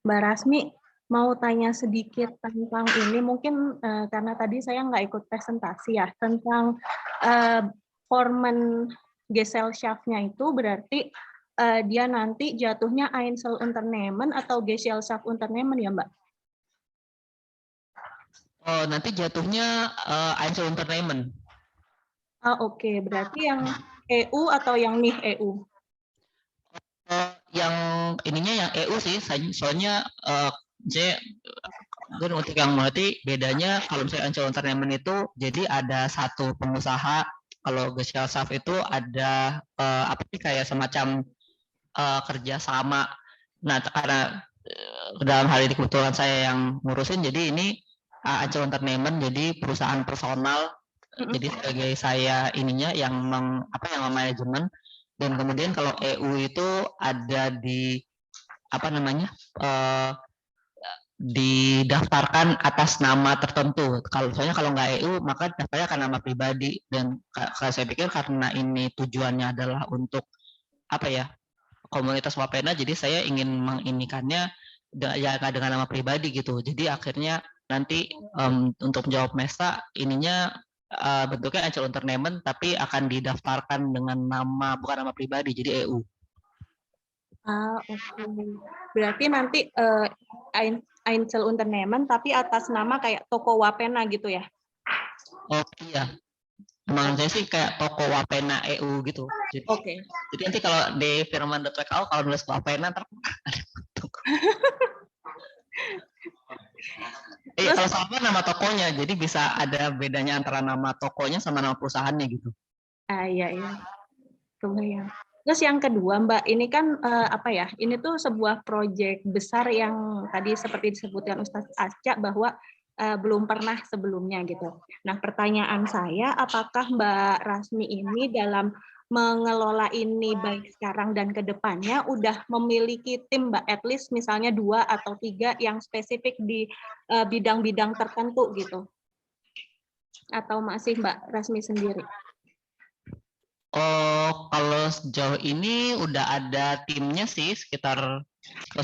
Mbak Rasmi, mau tanya sedikit tentang ini, mungkin karena tadi saya nggak ikut presentasi ya, tentang Formen Gesellschaft-nya itu berarti dia nanti jatuhnya Einzelunternehmen atau Gesellschaft-Unternehmen ya, Mbak? Oh, nanti jatuhnya Einzelunternehmen. Oke. Berarti yang EU atau yang nih EU? Yang ininya yang EU sih, soalnya gue untuk yang mengerti bedanya kalau misalnya Einzelunternehmen itu jadi ada satu pengusaha, kalau Gesellschaft itu ada apa sih kayak semacam kerjasama. Nah, karena dalam hal ini kebetulan saya yang ngurusin, jadi ini Einzelunternehmen jadi perusahaan personal. Jadi sebagai saya ininya yang manajemen, dan kemudian kalau EU itu ada di didaftarkan atas nama tertentu. Kalau nggak EU maka daftarnya akan nama pribadi, dan saya pikir karena ini tujuannya adalah untuk komunitas Wapena, jadi saya ingin menginikannya ya dengan nama pribadi gitu. Jadi akhirnya nanti untuk menjawab Mesa ininya bentuknya Einzelunternehmen tapi akan didaftarkan dengan bukan nama pribadi, jadi EU. Oke. Berarti nanti Einzelunternehmen tapi atas nama kayak toko Wapena gitu ya? Oh iya. Emang saya sih kayak toko Wapena EU gitu. Oke. Jadi nanti kalau di firman.wko kalau nulis Wapena ntar ada bentuk. Kalau sama nama tokonya, jadi bisa ada bedanya antara nama tokonya sama nama perusahaannya gitu. Iya. Kebayang. Terus yang kedua, Mbak, ini kan ini tuh sebuah proyek besar yang tadi seperti disebutkan Ustadz Asca bahwa belum pernah sebelumnya gitu. Nah, pertanyaan saya, apakah Mbak Rasmi ini dalam mengelola ini baik sekarang dan ke depannya udah memiliki tim, Mbak, at least misalnya 2 atau 3 yang spesifik di bidang-bidang tertentu gitu? Atau masih Mbak Rasmi sendiri? Oh, kalau sejauh ini udah ada timnya sih, kalau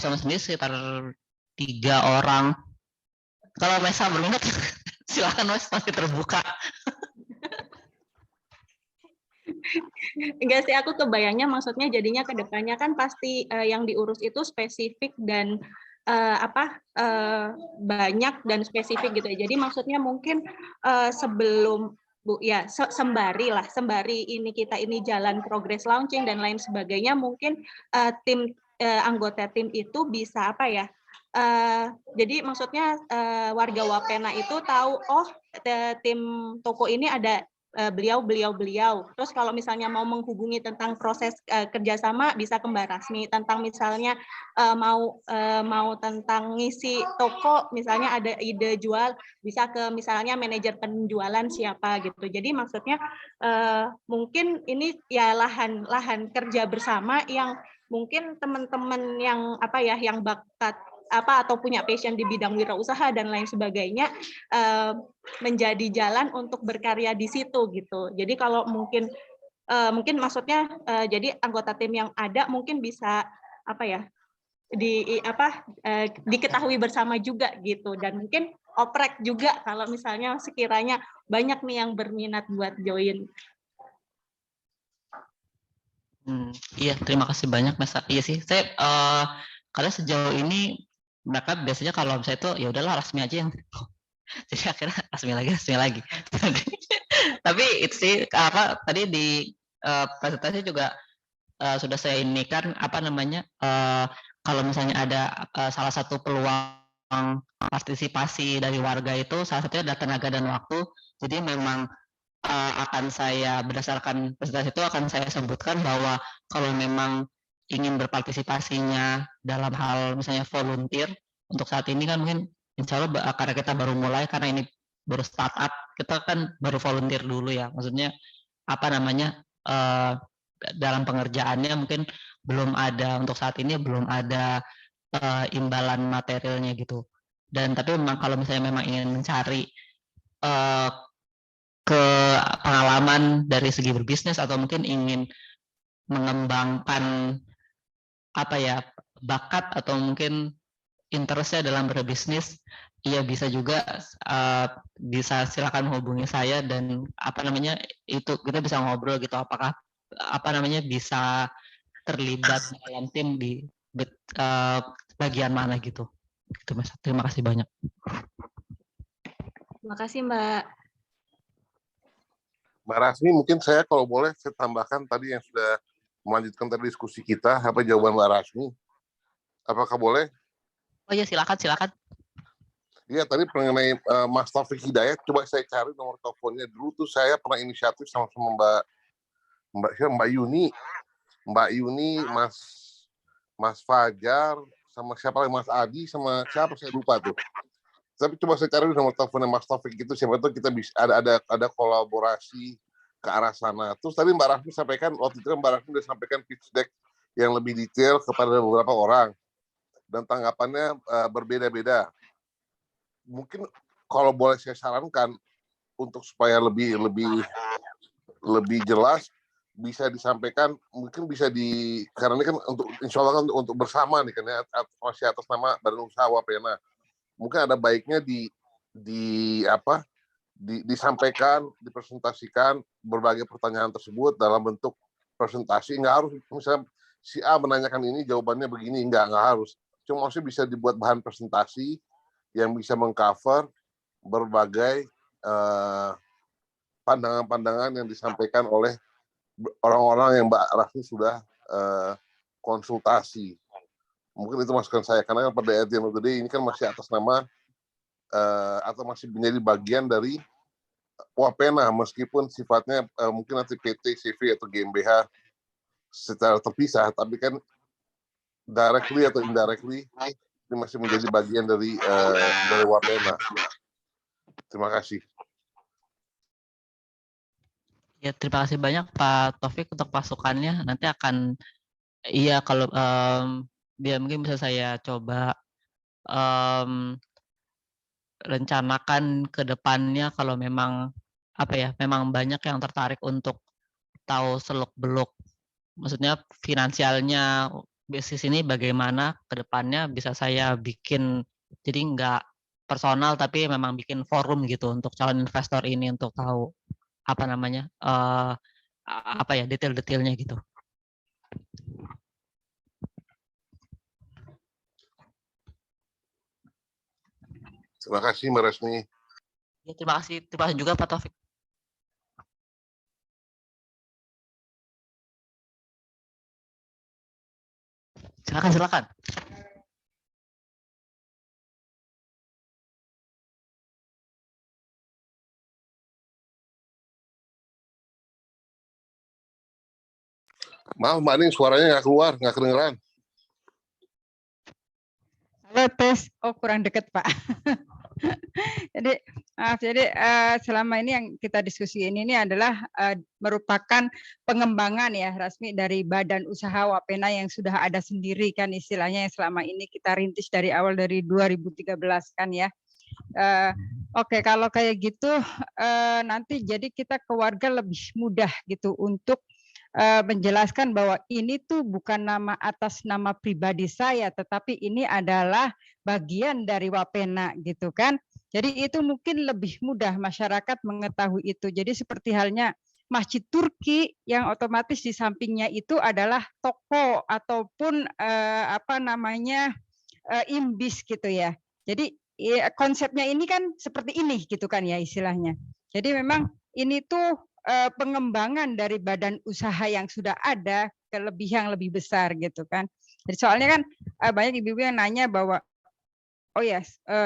sama sendiri sekitar 3 orang. Kalau Mesa belum ingat, silakan Mas, masih terbuka. Enggak sih, aku kebayangnya maksudnya jadinya ke depannya kan pasti yang diurus itu spesifik dan banyak dan spesifik gitu ya. Jadi maksudnya mungkin sebelum sembari kita ini jalan progress launching dan lain sebagainya, mungkin anggota tim itu bisa jadi maksudnya warga Wapena itu tahu, oh tim toko ini ada beliau. Terus kalau misalnya mau menghubungi tentang proses kerjasama bisa ke Mbak Rasmi. Tentang misalnya mau tentang ngisi toko, misalnya ada ide jual, bisa ke misalnya manajer penjualan siapa gitu. Jadi maksudnya mungkin ini ya lahan kerja bersama yang mungkin teman-teman yang yang bakat atau punya passion di bidang wirausaha dan lain sebagainya menjadi jalan untuk berkarya di situ gitu. Jadi kalau mungkin maksudnya jadi anggota tim yang ada mungkin bisa diketahui bersama juga gitu, dan mungkin oprek juga kalau misalnya sekiranya banyak nih yang berminat buat join. Iya, terima kasih banyak Mas. Iya sih, saya karena sejauh ini mereka biasanya kalau misalnya itu ya udahlah Rasmi aja yang jadi akhirnya Rasmi lagi. Tapi itu sih tadi di presentasi juga sudah saya ini kan kalau misalnya ada salah satu peluang partisipasi dari warga itu salah satunya ada tenaga dan waktu. Jadi memang akan saya berdasarkan presentasi itu akan saya sebutkan bahwa kalau memang ingin berpartisipasinya dalam hal misalnya volunteer, untuk saat ini kan mungkin insya Allah karena kita baru mulai, karena ini baru startup, kita kan baru volunteer dulu ya, maksudnya dalam pengerjaannya mungkin belum ada, untuk saat ini belum ada imbalan materialnya gitu. Dan tapi memang kalau misalnya memang ingin mencari ke pengalaman dari segi berbisnis atau mungkin ingin mengembangkan apa ya, bakat atau mungkin interestnya dalam berbisnis, iya bisa juga, bisa silakan hubungi saya dan apa namanya, itu kita bisa ngobrol gitu, apakah apa namanya, bisa terlibat dalam tim di bagian mana gitu. Gitu Mas. Terima kasih banyak. Terima kasih Mbak. Mbak Rasmi, mungkin saya kalau boleh saya tambahkan tadi yang sudah melanjutkan tadi diskusi kita, apa jawaban Mbak Rasmi? Apakah boleh? Oh iya, silakan. Iya, tadi mengenai Mas Taufik Hidayat, coba saya cari nomor teleponnya. Dulu tuh saya pernah inisiatif sama-sama Mbak Yuni, Mas Fajar, sama siapa lagi, Mas Adi, sama siapa saya lupa tuh. Tapi coba saya cari nomor teleponnya Mas Taufik gitu, siapa tahu kita bisa ada kolaborasi ke arah sana. Terus tadi Mbak Rasmi sampaikan, waktu itu Mbak Rasmi sudah sampaikan pitch deck yang lebih detail kepada beberapa orang. Dan tanggapannya berbeda-beda. Mungkin kalau boleh saya sarankan untuk supaya lebih jelas bisa disampaikan, mungkin bisa karena ini kan untuk insya Allah kan untuk bersama nih kan ya, masih atas nama Badan Usaha Wapena. Mungkin ada baiknya disampaikan, dipresentasikan berbagai pertanyaan tersebut dalam bentuk presentasi. Nggak harus misalnya si A menanyakan ini jawabannya begini, nggak harus. Cuma maksudnya bisa dibuat bahan presentasi yang bisa mengcover berbagai pandangan-pandangan yang disampaikan oleh orang-orang yang Mbak Rasmi sudah konsultasi. Mungkin itu masukan saya, karena kan pada ini kan masih atas nama atau masih menjadi bagian dari Wapena, meskipun sifatnya mungkin nanti PT, CV, atau GmbH secara terpisah, tapi kan directly atau indirectly ini masih menjadi bagian dari Wapena. Terima kasih. Ya, terima kasih banyak Pak Taufik untuk masukannya. Nanti akan, iya kalau dia mungkin bisa saya coba rencanakan ke depannya kalau memang memang banyak yang tertarik untuk tahu seluk-beluk, maksudnya finansialnya bisnis ini bagaimana ke depannya, bisa saya bikin jadi nggak personal tapi memang bikin forum gitu untuk calon investor ini untuk tahu detail-detailnya gitu. Terima kasih Mbak Rasmi. Ya, terima kasih juga Pak Taufik. Silakan. Maaf Mbak Ning, suaranya nggak keluar, nggak kedengeran. Halo, tes. Oh, kurang dekat Pak. Jadi maaf, selama ini yang kita diskusi ini adalah merupakan pengembangan ya Rasmi dari badan usaha Wapena yang sudah ada sendiri kan istilahnya, yang selama ini kita rintis dari awal dari 2013 kan ya. Oke, kalau kayak gitu nanti jadi kita ke warga lebih mudah gitu untuk menjelaskan bahwa ini tuh bukan nama atas nama pribadi saya, tetapi ini adalah bagian dari Wapena gitu kan. Jadi itu mungkin lebih mudah masyarakat mengetahui itu. Jadi seperti halnya Masjid Turki yang otomatis di sampingnya itu adalah toko ataupun imbis gitu ya. Jadi konsepnya ini kan seperti ini gitu kan ya istilahnya. Jadi memang ini tuh pengembangan dari badan usaha yang sudah ada ke yang lebih besar gitu kan. Jadi soalnya kan banyak ibu-ibu yang nanya bahwa oh ya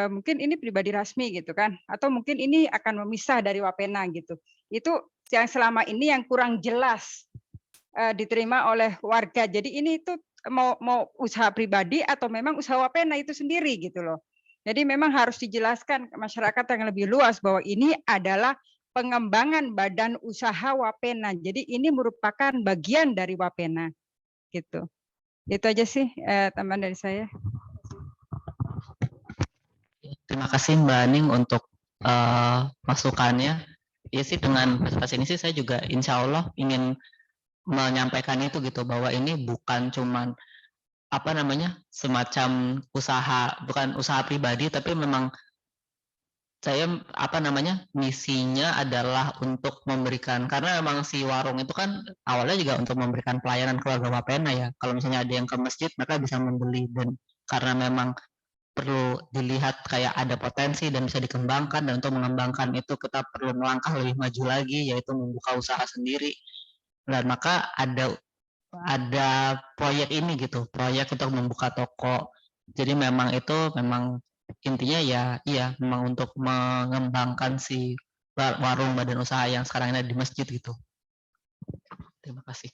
mungkin ini pribadi Rasmi gitu kan, atau mungkin ini akan memisah dari Wapena gitu. Itu yang selama ini yang kurang jelas diterima oleh warga. Jadi ini tuh mau usaha pribadi atau memang usaha Wapena itu sendiri gitu loh. Jadi memang harus dijelaskan ke masyarakat yang lebih luas bahwa ini adalah pengembangan badan usaha Wapena. Jadi ini merupakan bagian dari Wapena gitu. Itu aja sih tambahan dari saya. Terima kasih Mbak Aning untuk masukannya. Ya sih, dengan presentasi ini sih saya juga insya Allah ingin menyampaikan itu gitu, bahwa ini bukan cuman apa namanya semacam usaha, bukan usaha pribadi, tapi memang saya apa namanya misinya adalah untuk memberikan, karena memang si warung itu kan awalnya juga untuk memberikan pelayanan keluarga Wapena ya. Kalau misalnya ada yang ke masjid mereka bisa membeli, dan karena memang perlu dilihat kayak ada potensi dan bisa dikembangkan, dan untuk mengembangkan itu kita perlu melangkah lebih maju lagi, yaitu membuka usaha sendiri. Dan maka ada proyek ini gitu, proyek untuk membuka toko. Jadi memang itu memang intinya ya iya memang untuk mengembangkan si warung badan usaha yang sekarang ini ada di masjid gitu. Terima kasih.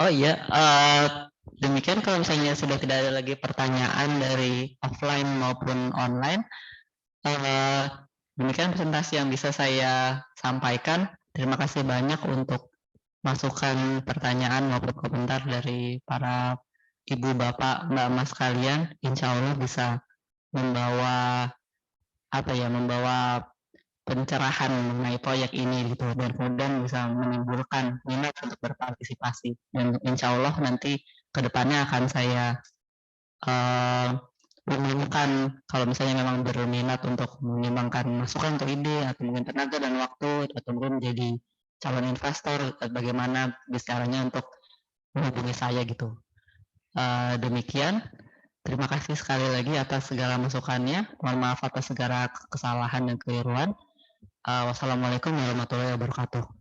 Oh iya, demikian kalau misalnya sudah tidak ada lagi pertanyaan dari offline maupun online, demikian presentasi yang bisa saya sampaikan. Terima kasih banyak untuk masukan, pertanyaan maupun komentar dari para ibu, bapak, mbak, mas kalian. Insya Allah bisa membawa membawa pencerahan mengenai proyek ini gitu, dan kemudian bisa menimbulkan minat untuk berpartisipasi, dan insya Allah nanti kedepannya akan saya mengumumkan kalau misalnya memang berminat untuk menyumbangkan masukan atau ide atau mungkin tenaga dan waktu, atau mungkin menjadi calon investor, bagaimana caranya untuk menghubungi saya gitu. Demikian. Terima kasih sekali lagi atas segala masukannya. Mohon maaf atas segala kesalahan dan keliruan. Wassalamualaikum warahmatullahi wabarakatuh.